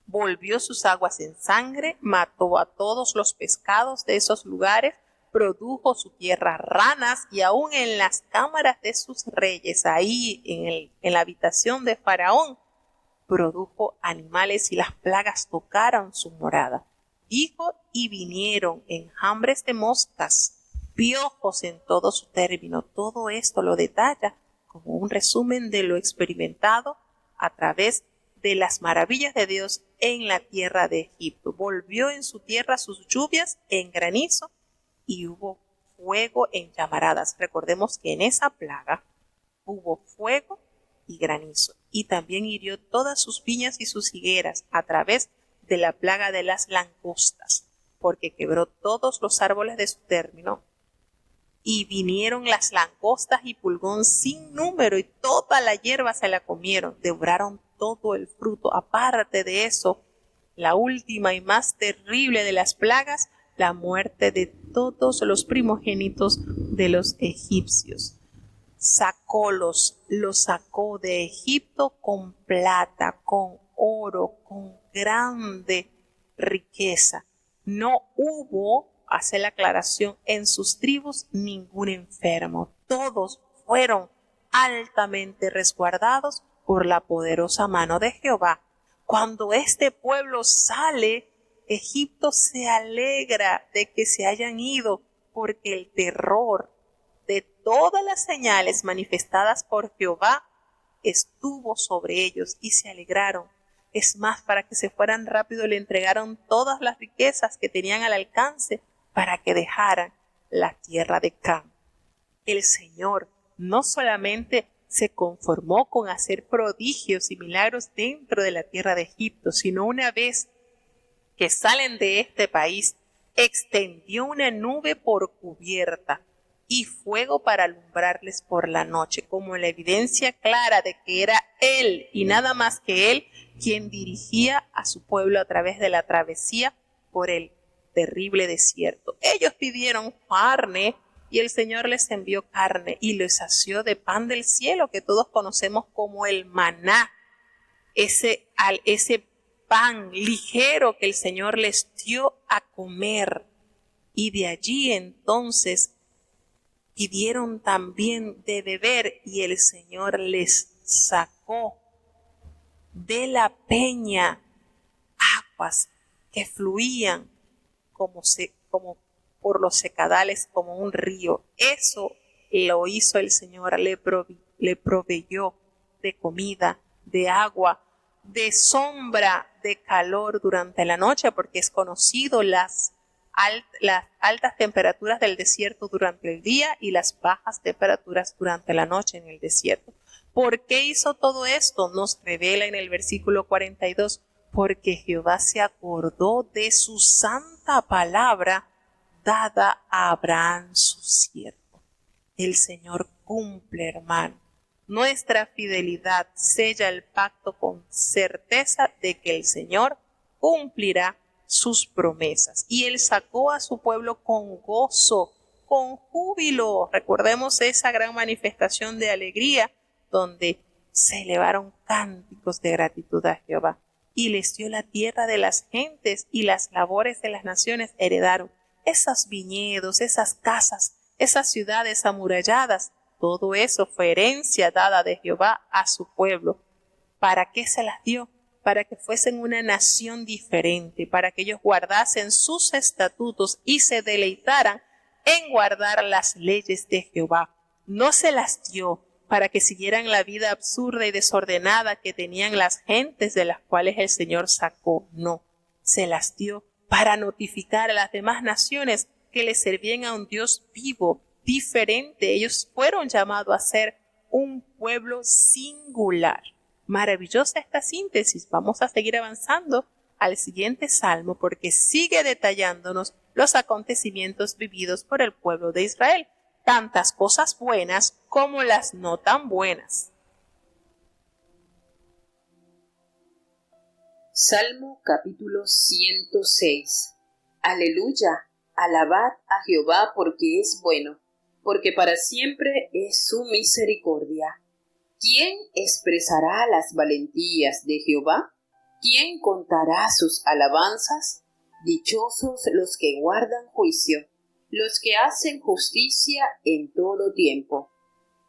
Volvió sus aguas en sangre, mató a todos los pescados de esos lugares, produjo su tierra ranas, y aún en las cámaras de sus reyes, ahí en la habitación de Faraón, produjo animales, y las plagas tocaron su morada. Dijo, y vinieron enjambres de moscas, piojos en todo su término. Todo esto lo detalla como un resumen de lo experimentado a través de las maravillas de Dios en la tierra de Egipto. Volvió en su tierra sus lluvias en granizo, y hubo fuego en llamaradas. Recordemos que en esa plaga hubo fuego y granizo, y también hirió todas sus viñas y sus higueras a través de la plaga de las langostas, porque quebró todos los árboles de su término, y vinieron las langostas y pulgón sin número, y toda la hierba se la comieron, devoraron todo el fruto. Aparte de eso, la última y más terrible de las plagas, la muerte de todos los primogénitos de los egipcios. Los sacó de Egipto con plata, con oro, con grande riqueza. No hubo, hace la aclaración, en sus tribus ningún enfermo. Todos fueron altamente resguardados por la poderosa mano de Jehová. Cuando este pueblo sale, Egipto se alegra de que se hayan ido, porque el terror de todas las señales manifestadas por Jehová estuvo sobre ellos, y se alegraron. Es más, para que se fueran rápido, le entregaron todas las riquezas que tenían al alcance para que dejaran la tierra de Cam. El Señor no solamente se conformó con hacer prodigios y milagros dentro de la tierra de Egipto, sino una vez que salen de este país, extendió una nube por cubierta y fuego para alumbrarles por la noche, como la evidencia clara de que era Él y nada más que Él quien dirigía a su pueblo a través de la travesía por el terrible desierto. Ellos pidieron carne, y el Señor les envió carne y les sació de pan del cielo, que todos conocemos como el maná, ese pan ligero que el Señor les dio a comer. Y de allí entonces pidieron también de beber, y el Señor les sacó de la peña aguas que fluían como por los secadales, como un río. Eso lo hizo el Señor, le proveyó de comida, de agua, de sombra, de calor durante la noche, porque es conocido las altas temperaturas del desierto durante el día y las bajas temperaturas durante la noche en el desierto. ¿Por qué hizo todo esto? Nos revela en el versículo 42, porque Jehová se acordó de su santa palabra dada a Abraham su siervo. El Señor cumple, hermano. Nuestra fidelidad sella el pacto con certeza de que el Señor cumplirá sus promesas. Y Él sacó a su pueblo con gozo, con júbilo. Recordemos esa gran manifestación de alegría donde se elevaron cánticos de gratitud a Jehová. Y les dio la tierra de las gentes, y las labores de las naciones heredaron. esos viñedos, esas casas, esas ciudades amuralladas, todo eso fue herencia dada de Jehová a su pueblo. ¿Para qué se las dio? Para que fuesen una nación diferente, para que ellos guardasen sus estatutos y se deleitaran en guardar las leyes de Jehová. No se las dio para que siguieran la vida absurda y desordenada que tenían las gentes de las cuales el Señor sacó. No, se las dio para notificar a las demás naciones que le servían a un Dios vivo, diferente. Ellos fueron llamados a ser un pueblo singular. Maravillosa esta síntesis. Vamos a seguir avanzando al siguiente salmo porque sigue detallándonos los acontecimientos vividos por el pueblo de Israel, tantas cosas buenas como las no tan buenas. Salmo capítulo 106. Aleluya, alabad a Jehová porque es bueno, porque para siempre es su misericordia. ¿Quién expresará las valentías de Jehová? ¿Quién contará sus alabanzas? Dichosos los que guardan juicio, los que hacen justicia en todo tiempo.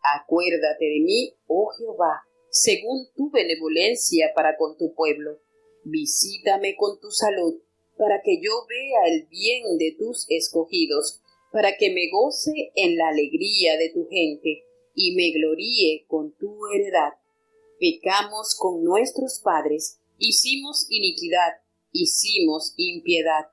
Acuérdate de mí, oh Jehová, según tu benevolencia para con tu pueblo. Visítame con tu salud, para que yo vea el bien de tus escogidos, para que me goce en la alegría de tu gente, y me gloríe con tu heredad. Pecamos con nuestros padres, hicimos iniquidad, hicimos impiedad.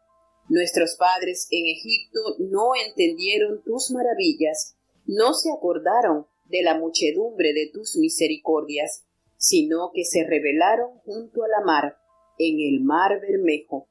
Nuestros padres en Egipto no entendieron tus maravillas, no se acordaron de la muchedumbre de tus misericordias, sino que se rebelaron junto a la mar, en el mar Bermejo.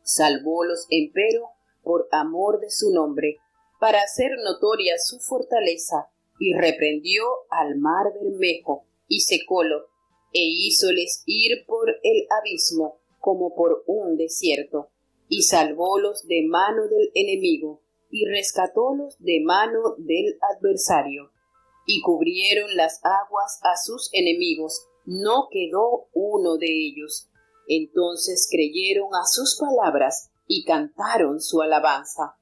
Salvólos empero por amor de su nombre, para hacer notoria su fortaleza, y reprendió al mar Bermejo, y secólo, e hízoles ir por el abismo, como por un desierto, y salvólos de mano del enemigo, y rescatólos de mano del adversario. Y cubrieron las aguas a sus enemigos, no quedó uno de ellos. Entonces creyeron a sus palabras, y cantaron su alabanza.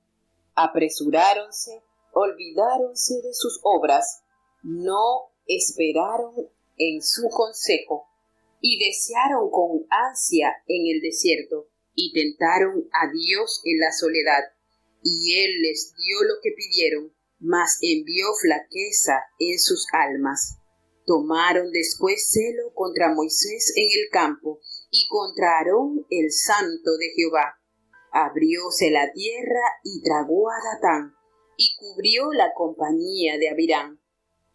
Apresuráronse, olvidáronse de sus obras, no esperaron en su consejo, y desearon con ansia en el desierto, y tentaron a Dios en la soledad, y Él les dio lo que pidieron, mas envió flaqueza en sus almas. Tomaron después celo contra Moisés en el campo, y contra Aarón el santo de Jehová. Abrióse la tierra y tragó a Datán, y cubrió la compañía de Abirán.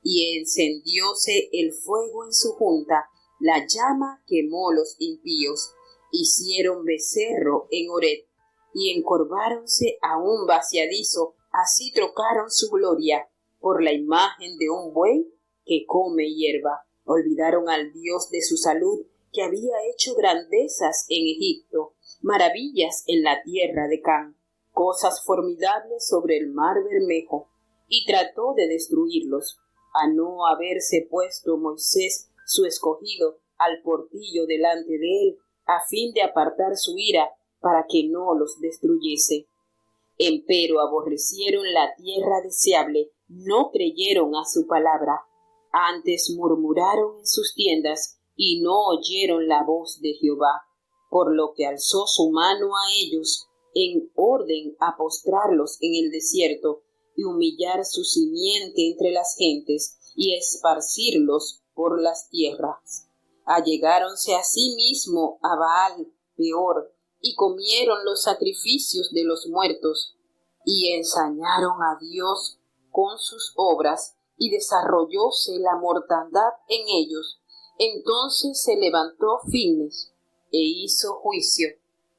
Y encendióse el fuego en su junta, la llama quemó los impíos. Hicieron becerro en Horeb, y encorváronse a un vaciadizo, así trocaron su gloria por la imagen de un buey que come hierba. Olvidaron al Dios de su salud, que había hecho grandezas en Egipto, maravillas en la tierra de Can, cosas formidables sobre el mar Bermejo, y trató de destruirlos, a no haberse puesto Moisés, su escogido, al portillo delante de él, a fin de apartar su ira, para que no los destruyese. Empero aborrecieron la tierra deseable, no creyeron a su palabra, antes murmuraron en sus tiendas, y no oyeron la voz de Jehová, por lo que alzó su mano a ellos, en orden a postrarlos en el desierto, y humillar su simiente entre las gentes, y esparcirlos por las tierras. Allegáronse a sí mismo a Baal peor, y comieron los sacrificios de los muertos, y ensañaron a Dios con sus obras, y desarrollóse la mortandad en ellos. Entonces se levantó Fines, e hizo juicio,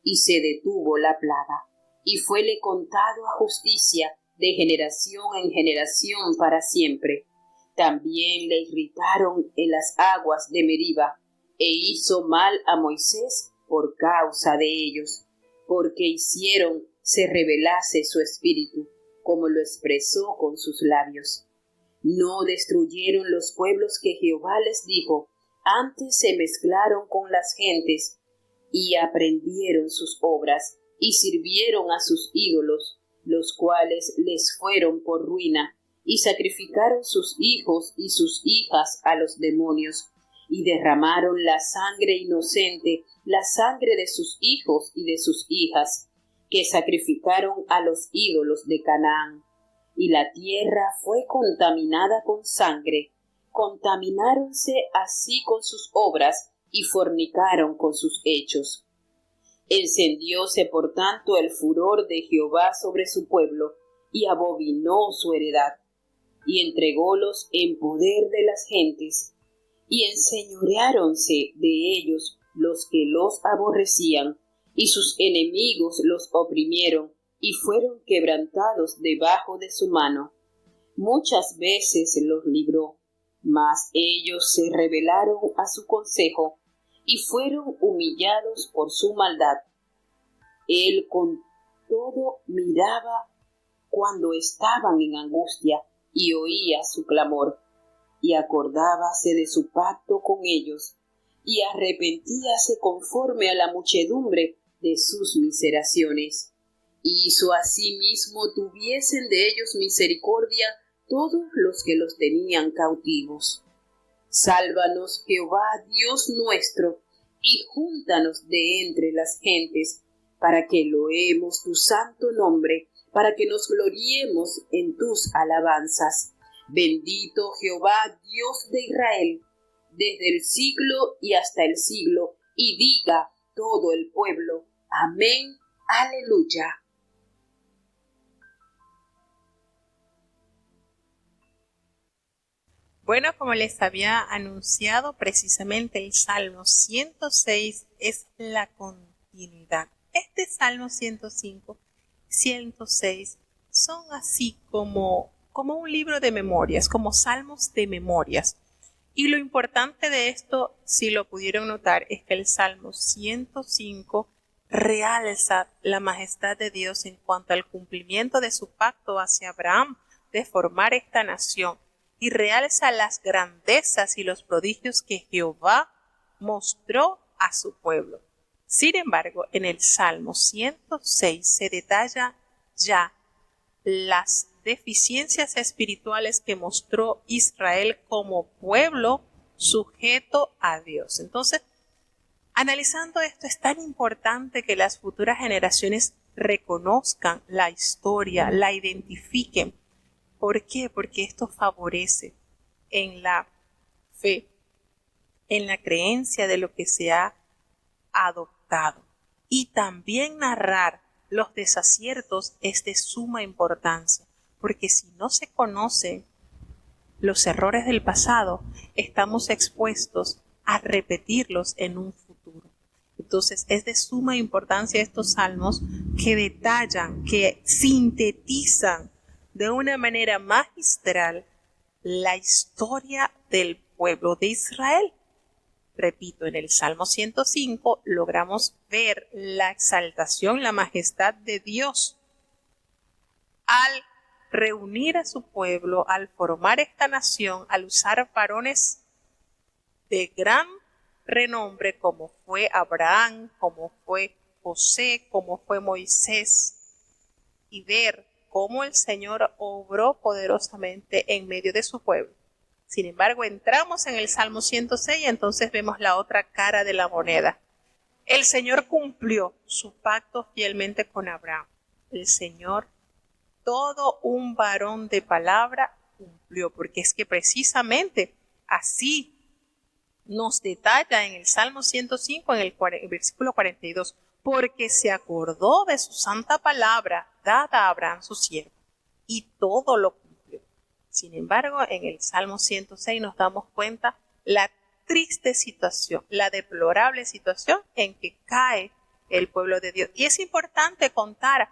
y se detuvo la plaga, y fuele contado a justicia de generación en generación para siempre. También le irritaron en las aguas de Meriba, e hizo mal a Moisés por causa de ellos, porque hicieron se rebelase su espíritu, como lo expresó con sus labios. No destruyeron los pueblos que Jehová les dijo, antes se mezclaron con las gentes, y aprendieron sus obras, y sirvieron a sus ídolos, los cuales les fueron por ruina, y sacrificaron sus hijos y sus hijas a los demonios, y derramaron la sangre inocente, la sangre de sus hijos y de sus hijas, que sacrificaron a los ídolos de Canaán. Y la tierra fue contaminada con sangre, contamináronse así con sus obras, y fornicaron con sus hechos. Encendióse por tanto el furor de Jehová sobre su pueblo, y abominó su heredad, y entrególos en poder de las gentes, y enseñoreáronse de ellos los que los aborrecían, y sus enemigos los oprimieron, y fueron quebrantados debajo de su mano. Muchas veces los libró, mas ellos se rebelaron a su consejo, y fueron humillados por su maldad. Él con todo miraba cuando estaban en angustia, y oía su clamor, y acordábase de su pacto con ellos, y arrepentíase conforme a la muchedumbre de sus miseraciones. Hizo asimismo tuviesen de ellos misericordia todos los que los tenían cautivos. Sálvanos, Jehová, Dios nuestro, y júntanos de entre las gentes, para que loemos tu santo nombre, para que nos gloriemos en tus alabanzas. Bendito Jehová, Dios de Israel, desde el siglo y hasta el siglo, y diga todo el pueblo, amén, aleluya. Bueno, como les había anunciado, precisamente el Salmo 106 es la continuidad. Este Salmo 105, 106 son así como un libro de memorias, como salmos de memorias. Y lo importante de esto, si lo pudieron notar, es que el Salmo 105 realza la majestad de Dios en cuanto al cumplimiento de su pacto hacia Abraham de formar esta nación, y realza las grandezas y los prodigios que Jehová mostró a su pueblo. Sin embargo, en el Salmo 106 se detalla ya las deficiencias espirituales que mostró Israel como pueblo sujeto a Dios. Entonces, analizando esto, es tan importante que las futuras generaciones reconozcan la historia, la identifiquen. ¿Por qué? Porque esto favorece en la fe, en la creencia de lo que se ha adoptado. Y también narrar los desaciertos es de suma importancia, porque si no se conocen los errores del pasado, estamos expuestos a repetirlos en un futuro. Entonces es de suma importancia estos salmos que detallan, que sintetizan de una manera magistral la historia del pueblo de Israel. Repito, en el Salmo 105 logramos ver la exaltación, la majestad de Dios al reunir a su pueblo, al formar esta nación, al usar varones de gran renombre como fue Abraham, como fue José, como fue Moisés, y ver cómo el Señor obró poderosamente en medio de su pueblo. Sin embargo, entramos en el Salmo 106 y entonces vemos la otra cara de la moneda. El Señor cumplió su pacto fielmente con Abraham. El Señor, todo un varón de palabra, cumplió, porque es que precisamente así nos detalla en el Salmo 105, en el versículo 42, porque se acordó de su santa palabra dada a Abraham su siervo, y todo lo cumplió. Sin embargo, en el Salmo 106 nos damos cuenta la triste situación, la deplorable situación en que cae el pueblo de Dios. Y es importante contar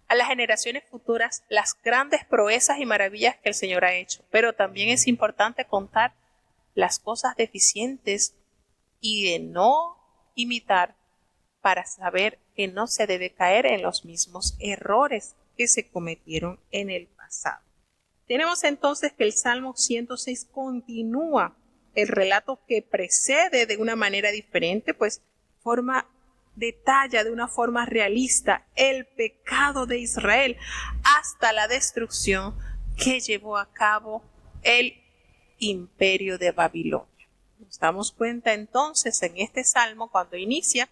a las generaciones futuras las grandes proezas y maravillas que el Señor ha hecho, pero también es importante contar las cosas deficientes y de no imitar, para saber que no se debe caer en los mismos errores que se cometieron en el pasado. Tenemos entonces que el Salmo 106 continúa el relato que precede de una manera diferente, pues forma detalla de una forma realista el pecado de Israel hasta la destrucción que llevó a cabo el imperio de Babilonia. Nos damos cuenta entonces en este salmo cuando inicia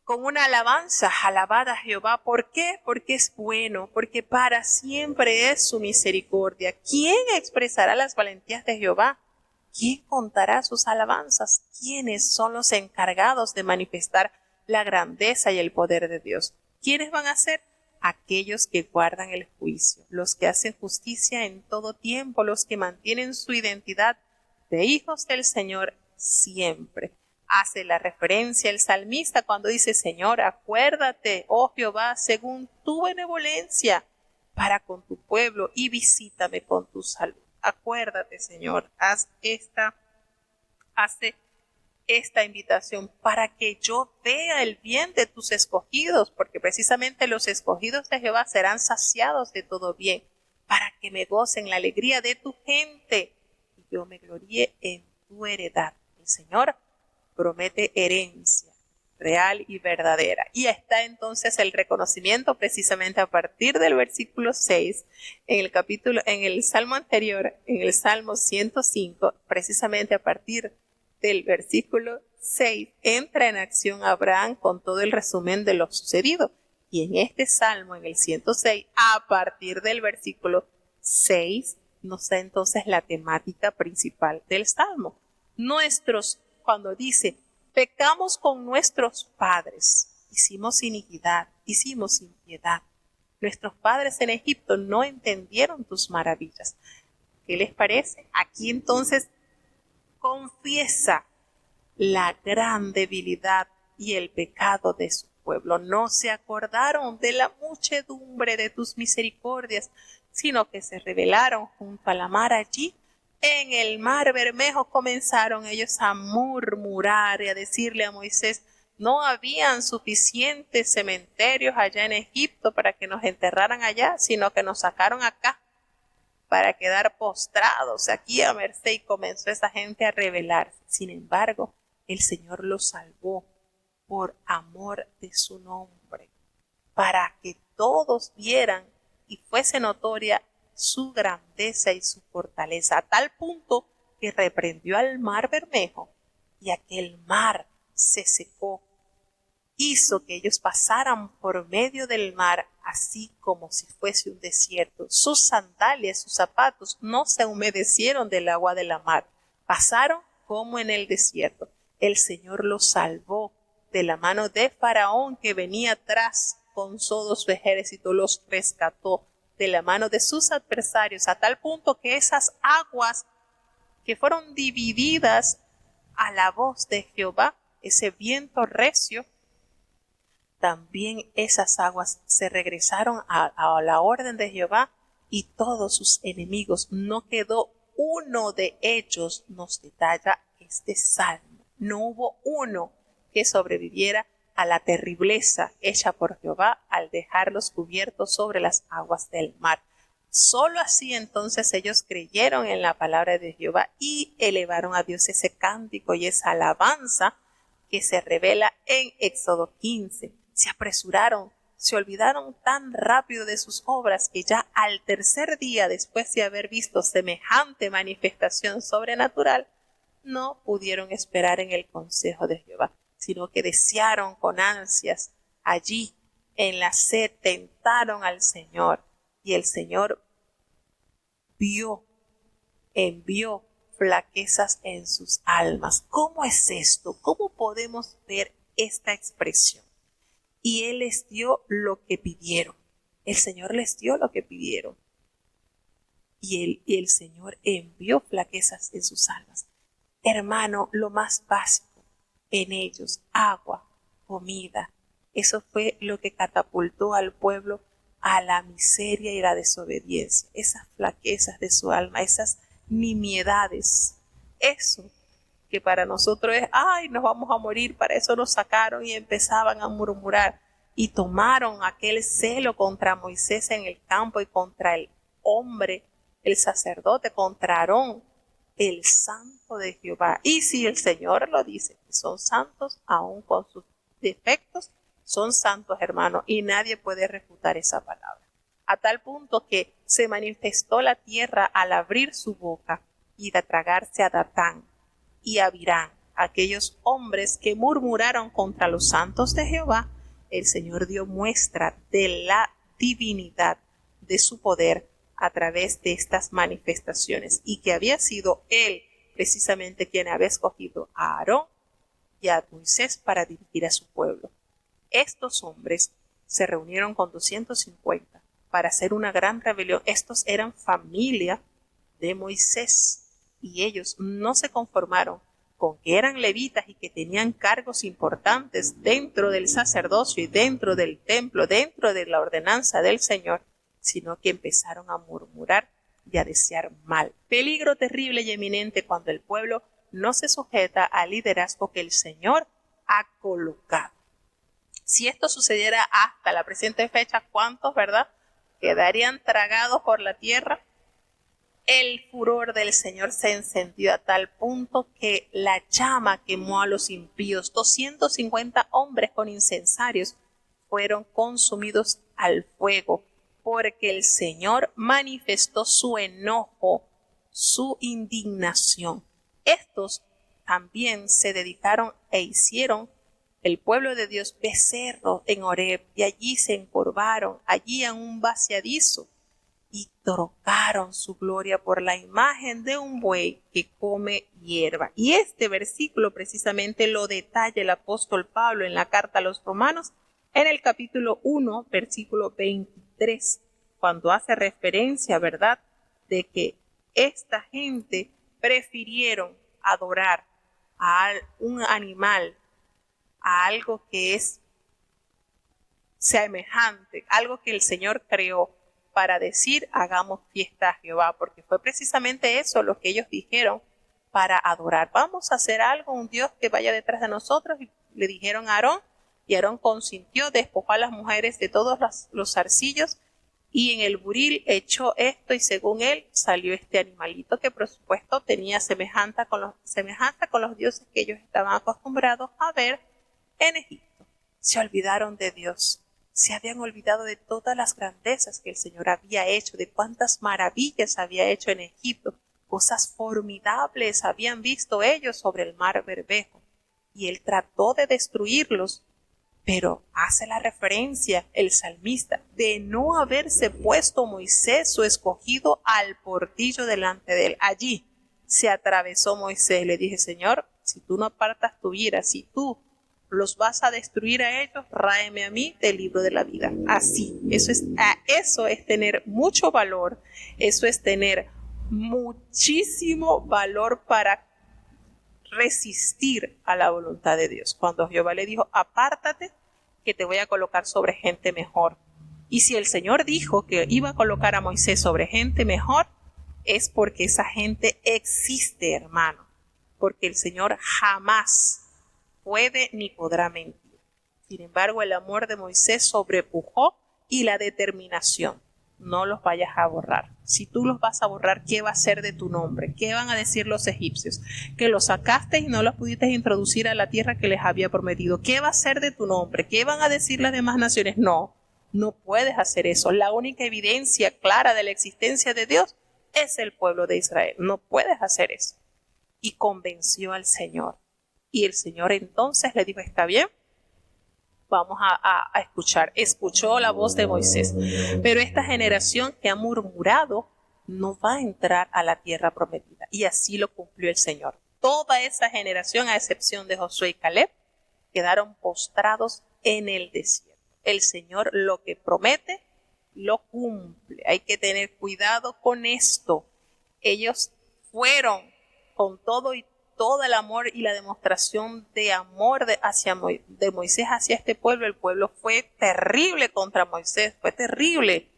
con una alabanza, alabad a Jehová. ¿Por qué? Porque es bueno, porque para siempre es su misericordia. ¿Quién expresará las valentías de Jehová? ¿Quién contará sus alabanzas? ¿Quiénes son los encargados de manifestar la grandeza y el poder de Dios? ¿Quiénes van a ser? Aquellos que guardan el juicio, los que hacen justicia en todo tiempo, los que mantienen su identidad de hijos del Señor siempre. Hace la referencia el salmista cuando dice: Señor, acuérdate, oh Jehová, según tu benevolencia para con tu pueblo, y visítame con tu salud. Acuérdate, Señor, hace esta invitación para que yo vea el bien de tus escogidos, porque precisamente los escogidos de Jehová serán saciados de todo bien, para que me gocen la alegría de tu gente y yo me gloríe en tu heredad. El Señor promete herencia real y verdadera. Y está entonces el reconocimiento precisamente a partir del versículo 6 en el salmo anterior, en el salmo 105, precisamente a partir del versículo 6 entra en acción Abraham con todo el resumen de lo sucedido. Y en este salmo, en el 106, a partir del versículo 6, nos da entonces la temática principal del salmo. Cuando dice: pecamos con nuestros padres, hicimos iniquidad, hicimos impiedad. Nuestros padres en Egipto no entendieron tus maravillas. ¿Qué les parece? Aquí entonces confiesa la gran debilidad y el pecado de su pueblo. No se acordaron de la muchedumbre de tus misericordias, sino que se rebelaron junto a la mar. Allí en el mar Bermejo comenzaron ellos a murmurar y a decirle a Moisés: no habían suficientes cementerios allá en Egipto para que nos enterraran allá, sino que nos sacaron acá para quedar postrados aquí a merced. Y comenzó esa gente a rebelarse. Sin embargo, el Señor los salvó por amor de su nombre, para que todos vieran y fuese notoria su grandeza y su fortaleza, a tal punto que reprendió al mar Bermejo y aquel mar se secó. Hizo que ellos pasaran por medio del mar así como si fuese un desierto. Sus sandalias, sus zapatos no se humedecieron del agua de la mar. Pasaron como en el desierto. El Señor los salvó de la mano de Faraón, que venía atrás con todo su ejército. Los rescató de la mano de sus adversarios, a tal punto que esas aguas que fueron divididas a la voz de Jehová, ese viento recio, también esas aguas se regresaron a la orden de Jehová, y todos sus enemigos, no quedó uno de ellos, nos detalla este salmo. No hubo uno que sobreviviera a la terribleza hecha por Jehová al dejarlos cubiertos sobre las aguas del mar. Solo así entonces ellos creyeron en la palabra de Jehová y elevaron a Dios ese cántico y esa alabanza que se revela en Éxodo 15. Se apresuraron, se olvidaron tan rápido de sus obras que ya al tercer día, después de haber visto semejante manifestación sobrenatural, no pudieron esperar en el consejo de Jehová, sino que desearon con ansias. Allí en la sed tentaron al Señor, y el Señor envió flaquezas en sus almas. ¿Cómo es esto? ¿Cómo podemos ver esta expresión? Y Él les dio lo que pidieron. El Señor les dio lo que pidieron. Y el Señor envió flaquezas en sus almas. Hermano, lo más básico en ellos: agua, comida. Eso fue lo que catapultó al pueblo a la miseria y la desobediencia. Esas flaquezas de su alma, esas nimiedades. Eso que para nosotros es: ay, nos vamos a morir, para eso nos sacaron, y empezaban a murmurar y tomaron aquel celo contra Moisés en el campo y contra el hombre, el sacerdote, contra Aarón, el santo de Jehová. Y si el Señor lo dice, que son santos aún con sus defectos, son santos, hermanos, y nadie puede refutar esa palabra. A tal punto que se manifestó la tierra al abrir su boca y de tragarse a Datán y a Abirán, aquellos hombres que murmuraron contra los santos de Jehová. El Señor dio muestra de la divinidad de su poder a través de estas manifestaciones, y que había sido Él precisamente quien había escogido a Aarón y a Moisés para dirigir a su pueblo. Estos hombres se reunieron con 250 para hacer una gran rebelión. Estos eran familia de Moisés y ellos no se conformaron con que eran levitas y que tenían cargos importantes dentro del sacerdocio y dentro del templo, dentro de la ordenanza del Señor, sino que empezaron a murmurar y a desear mal. Peligro terrible y eminente cuando el pueblo no se sujeta al liderazgo que el Señor ha colocado. Si esto sucediera hasta la presente fecha, ¿cuántos, verdad?, quedarían tragados por la tierra? El furor del Señor se encendió a tal punto que la llama quemó a los impíos. 250 hombres con incensarios fueron consumidos al fuego, porque el Señor manifestó su enojo, su indignación. Estos también se dedicaron e hicieron el pueblo de Dios becerro en Horeb, y allí se encorvaron, allí en un vaciadizo, y trocaron su gloria por la imagen de un buey que come hierba. Y este versículo precisamente lo detalla el apóstol Pablo en la carta a los Romanos, en el capítulo 1, versículo 23, cuando hace referencia, ¿verdad?, de que esta gente prefirieron adorar a un animal, a algo que es semejante, algo que el Señor creó, para decir hagamos fiesta a Jehová, porque fue precisamente eso lo que ellos dijeron para adorar. Vamos a hacer algo, un Dios que vaya detrás de nosotros, y le dijeron a Aarón, y Aarón consintió, despojó a las mujeres de todos los zarcillos, y en el buril echó esto, y según él salió este animalito que por supuesto tenía semejanza con los dioses que ellos estaban acostumbrados a ver en Egipto. Se olvidaron de Dios, se habían olvidado de todas las grandezas que el Señor había hecho, de cuántas maravillas había hecho en Egipto, cosas formidables habían visto ellos sobre el mar Bermejo, y él trató de destruirlos, pero hace la referencia el salmista de no haberse puesto Moisés, su escogido, al portillo delante de él. Allí se atravesó Moisés. Le dije, Señor, si tú no apartas tu ira, si tú los vas a destruir a ellos, ráeme a mí del libro de la vida. Así, eso es tener mucho valor, eso es tener muchísimo valor para resistir a la voluntad de Dios. Cuando Jehová le dijo, apártate, que te voy a colocar sobre gente mejor. Y si el Señor dijo que iba a colocar a Moisés sobre gente mejor, es porque esa gente existe, hermano, porque el Señor jamás puede ni podrá mentir. Sin embargo, el amor de Moisés sobrepujó, y la determinación. No los vayas a borrar. Si tú los vas a borrar, ¿qué va a ser de tu nombre? ¿Qué van a decir los egipcios? Que los sacaste y no los pudiste introducir a la tierra que les había prometido. ¿Qué va a ser de tu nombre? ¿Qué van a decir las demás naciones? No, no puedes hacer eso. La única evidencia clara de la existencia de Dios es el pueblo de Israel. No puedes hacer eso. Y convenció al Señor. Y el Señor entonces le dijo, está bien, vamos a escuchar. Escuchó la voz de Moisés. Pero esta generación que ha murmurado no va a entrar a la tierra prometida. Y así lo cumplió el Señor. Toda esa generación, a excepción de Josué y Caleb, quedaron postrados en el desierto. El Señor lo que promete, lo cumple. Hay que tener cuidado con esto. Ellos fueron con todo el amor y la demostración de amor de Moisés hacia este pueblo. El pueblo fue terrible contra Moisés, fue terrible.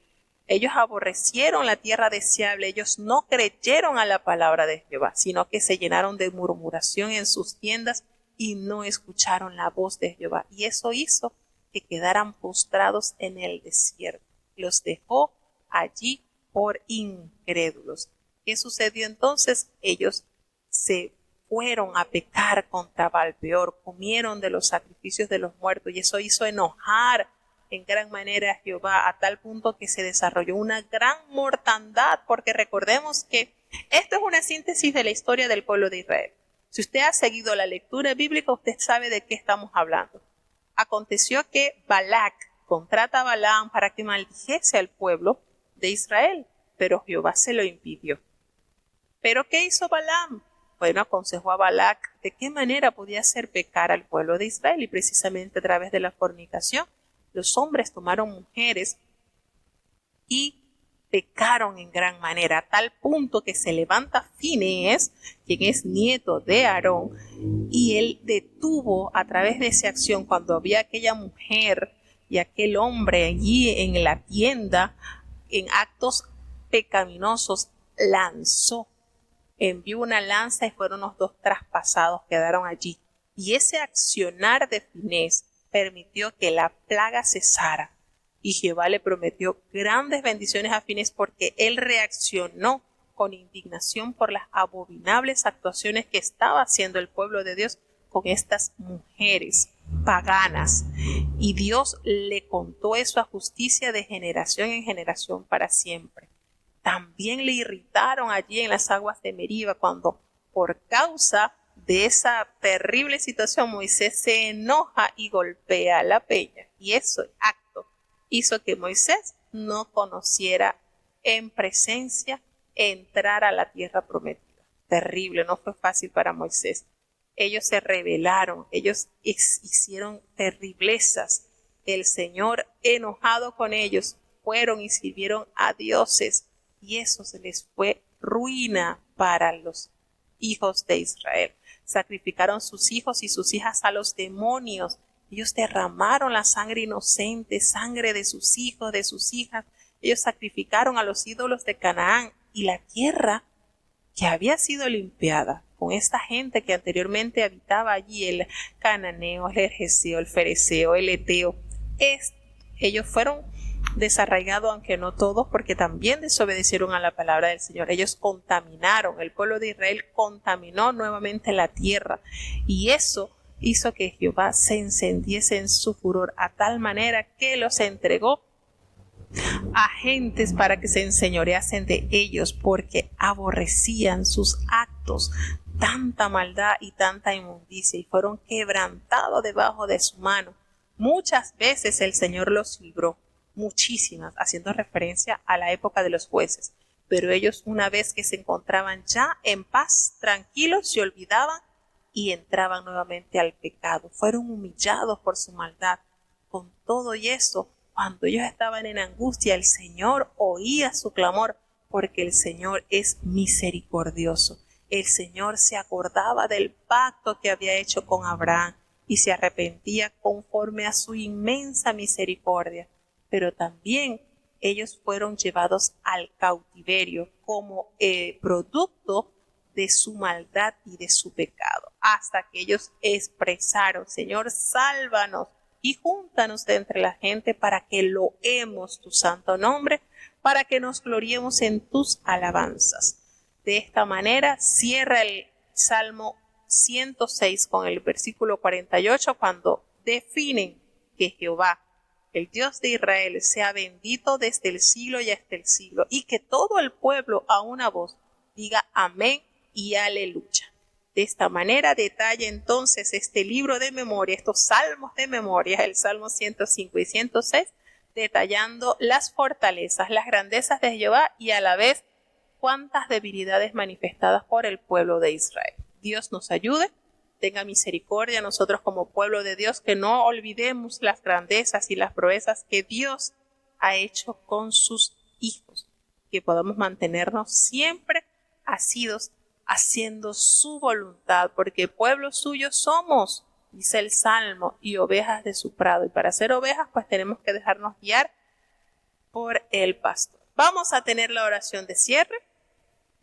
Ellos aborrecieron la tierra deseable, ellos no creyeron a la palabra de Jehová, sino que se llenaron de murmuración en sus tiendas y no escucharon la voz de Jehová. Y eso hizo que quedaran postrados en el desierto. Los dejó allí por incrédulos. ¿Qué sucedió entonces? Ellos se fueron a pecar contra Baal-peor, comieron de los sacrificios de los muertos, y eso hizo enojar en gran manera a Jehová, a tal punto que se desarrolló una gran mortandad, porque recordemos que esto es una síntesis de la historia del pueblo de Israel. Si usted ha seguido la lectura bíblica, usted sabe de qué estamos hablando. Aconteció que Balac contrata a Balaam para que maldijese al pueblo de Israel, pero Jehová se lo impidió. ¿Pero qué hizo Balaam? Bueno, aconsejó a Balac de qué manera podía hacer pecar al pueblo de Israel, y precisamente a través de la fornicación. Los hombres tomaron mujeres y pecaron en gran manera, a tal punto que se levanta Finehés, quien es nieto de Aarón, y él detuvo a través de esa acción, cuando había aquella mujer y aquel hombre allí en la tienda en actos pecaminosos, envió una lanza y fueron los dos traspasados, quedaron allí. Y ese accionar de Finehés permitió que la plaga cesara. Y Jehová le prometió grandes bendiciones a Finehés porque él reaccionó con indignación por las abominables actuaciones que estaba haciendo el pueblo de Dios con estas mujeres paganas. Y Dios le contó eso a justicia de generación en generación para siempre. También le irritaron allí en las aguas de Meriba, cuando por causa de esa terrible situación Moisés se enoja y golpea la peña. Y eso acto hizo que Moisés no conociera en presencia entrar a la tierra prometida. Terrible, no fue fácil para Moisés. Ellos se rebelaron, ellos hicieron terriblezas. El Señor, enojado con ellos, fueron y sirvieron a dioses, y eso se les fue ruina para los hijos de Israel. Sacrificaron sus hijos y sus hijas a los demonios. Ellos derramaron la sangre inocente, sangre de sus hijos, de sus hijas. Ellos sacrificaron a los ídolos de Canaán, y la tierra que había sido limpiada con esta gente que anteriormente habitaba allí, el cananeo, el gergeseo, el fereceo, el eteo, ellos fueron desarraigados, aunque no todos, porque también desobedecieron a la palabra del Señor. Ellos contaminaron, el pueblo de Israel contaminó nuevamente la tierra, y eso hizo que Jehová se encendiese en su furor, a tal manera que los entregó a gentes para que se enseñoreasen de ellos, porque aborrecían sus actos, tanta maldad y tanta inmundicia, y fueron quebrantados debajo de su mano. Muchas veces el Señor los libró, muchísimas, haciendo referencia a la época de los jueces, pero ellos, una vez que se encontraban ya en paz, tranquilos, se olvidaban y entraban nuevamente al pecado. Fueron humillados por su maldad. Con todo y eso, cuando ellos estaban en angustia, el Señor oía su clamor, porque el Señor es misericordioso. El Señor se acordaba del pacto que había hecho con Abraham y se arrepentía conforme a su inmensa misericordia. Pero también ellos fueron llevados al cautiverio como producto de su maldad y de su pecado, hasta que ellos expresaron: Señor, sálvanos y júntanos de entre la gente para que loemos tu santo nombre, para que nos gloriemos en tus alabanzas. De esta manera cierra el Salmo 106 con el versículo 48, cuando definen que Jehová, el Dios de Israel, sea bendito desde el siglo y hasta el siglo, y que todo el pueblo a una voz diga amén y aleluya. De esta manera detalla entonces este libro de memoria, estos salmos de memoria, el Salmo 105 y 106, detallando las fortalezas, las grandezas de Jehová, y a la vez cuántas debilidades manifestadas por el pueblo de Israel. Dios nos ayude, tenga misericordia a nosotros como pueblo de Dios, que no olvidemos las grandezas y las proezas que Dios ha hecho con sus hijos, que podamos mantenernos siempre asidos haciendo su voluntad, porque pueblo suyo somos, dice el Salmo, y ovejas de su prado. Y para ser ovejas, pues tenemos que dejarnos guiar por el pastor. Vamos a tener la oración de cierre.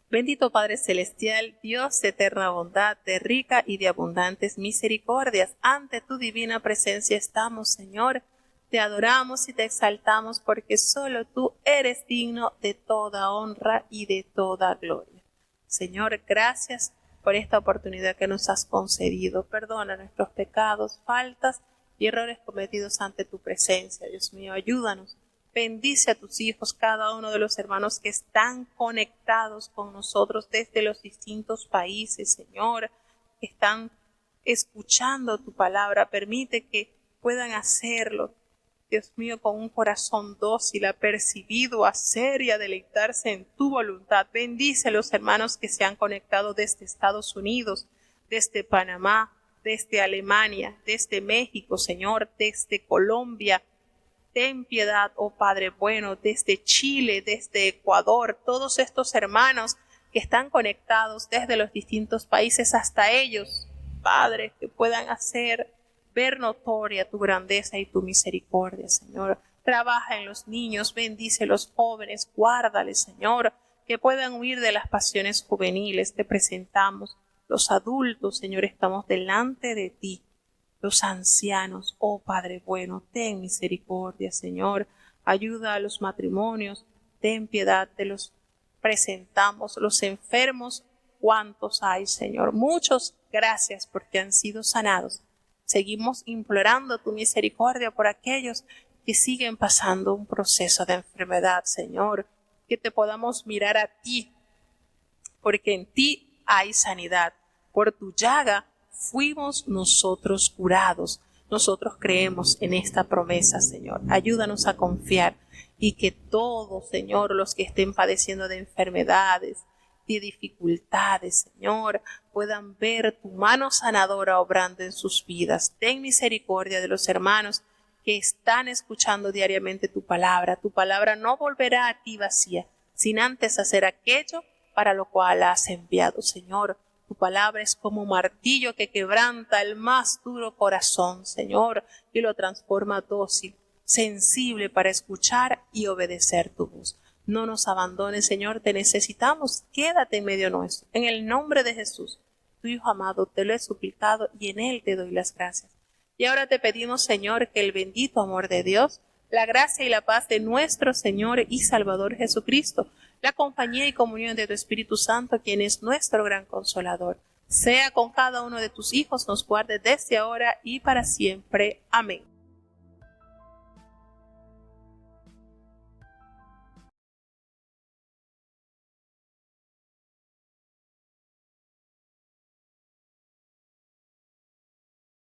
Bendito Padre Celestial, Dios de eterna bondad, de rica y de abundantes misericordias, ante tu divina presencia estamos, Señor. Te adoramos y te exaltamos, porque solo tú eres digno de toda honra y de toda gloria. Señor, gracias por esta oportunidad que nos has concedido. Perdona nuestros pecados, faltas y errores cometidos ante tu presencia. Dios mío, ayúdanos. Bendice a tus hijos, cada uno de los hermanos que están conectados con nosotros desde los distintos países, Señor, que están escuchando tu palabra. Permite que puedan hacerlo, Dios mío, con un corazón dócil, apercibido, hacer y a deleitarse en tu voluntad. Bendice a los hermanos que se han conectado desde Estados Unidos, desde Panamá, desde Alemania, desde México, Señor, desde Colombia. Ten piedad, oh Padre bueno, desde Chile, desde Ecuador, todos estos hermanos que están conectados desde los distintos países hasta ellos, Padre, que puedan hacer ver notoria tu grandeza y tu misericordia, Señor. Trabaja en los niños, bendice a los jóvenes, guárdales, Señor, que puedan huir de las pasiones juveniles. Te presentamos los adultos, Señor, estamos delante de ti. Los ancianos, oh Padre bueno, ten misericordia, Señor. Ayuda a los matrimonios, ten piedad, te los presentamos. Los enfermos, ¿cuántos hay, Señor? Muchos, gracias porque han sido sanados. Seguimos implorando tu misericordia por aquellos que siguen pasando un proceso de enfermedad, Señor. Que te podamos mirar a ti, porque en ti hay sanidad. Por tu llaga fuimos nosotros curados. Nosotros creemos en esta promesa, Señor. Ayúdanos a confiar y que todos, Señor, los que estén padeciendo de enfermedades, de dificultades, Señor, puedan ver tu mano sanadora obrando en sus vidas. Ten misericordia de los hermanos que están escuchando diariamente tu palabra. Tu palabra no volverá a ti vacía, sin antes hacer aquello para lo cual la has enviado, Señor. Tu palabra es como un martillo que quebranta el más duro corazón, Señor, y lo transforma dócil, sensible para escuchar y obedecer tu voz. No nos abandones, Señor, te necesitamos. Quédate en medio nuestro. En el nombre de Jesús, tu Hijo amado, te lo he suplicado y en él te doy las gracias. Y ahora te pedimos, Señor, que el bendito amor de Dios, la gracia y la paz de nuestro Señor y Salvador Jesucristo, la compañía y comunión de tu Espíritu Santo, quien es nuestro gran consolador, sea con cada uno de tus hijos, nos guarde desde ahora y para siempre. Amén.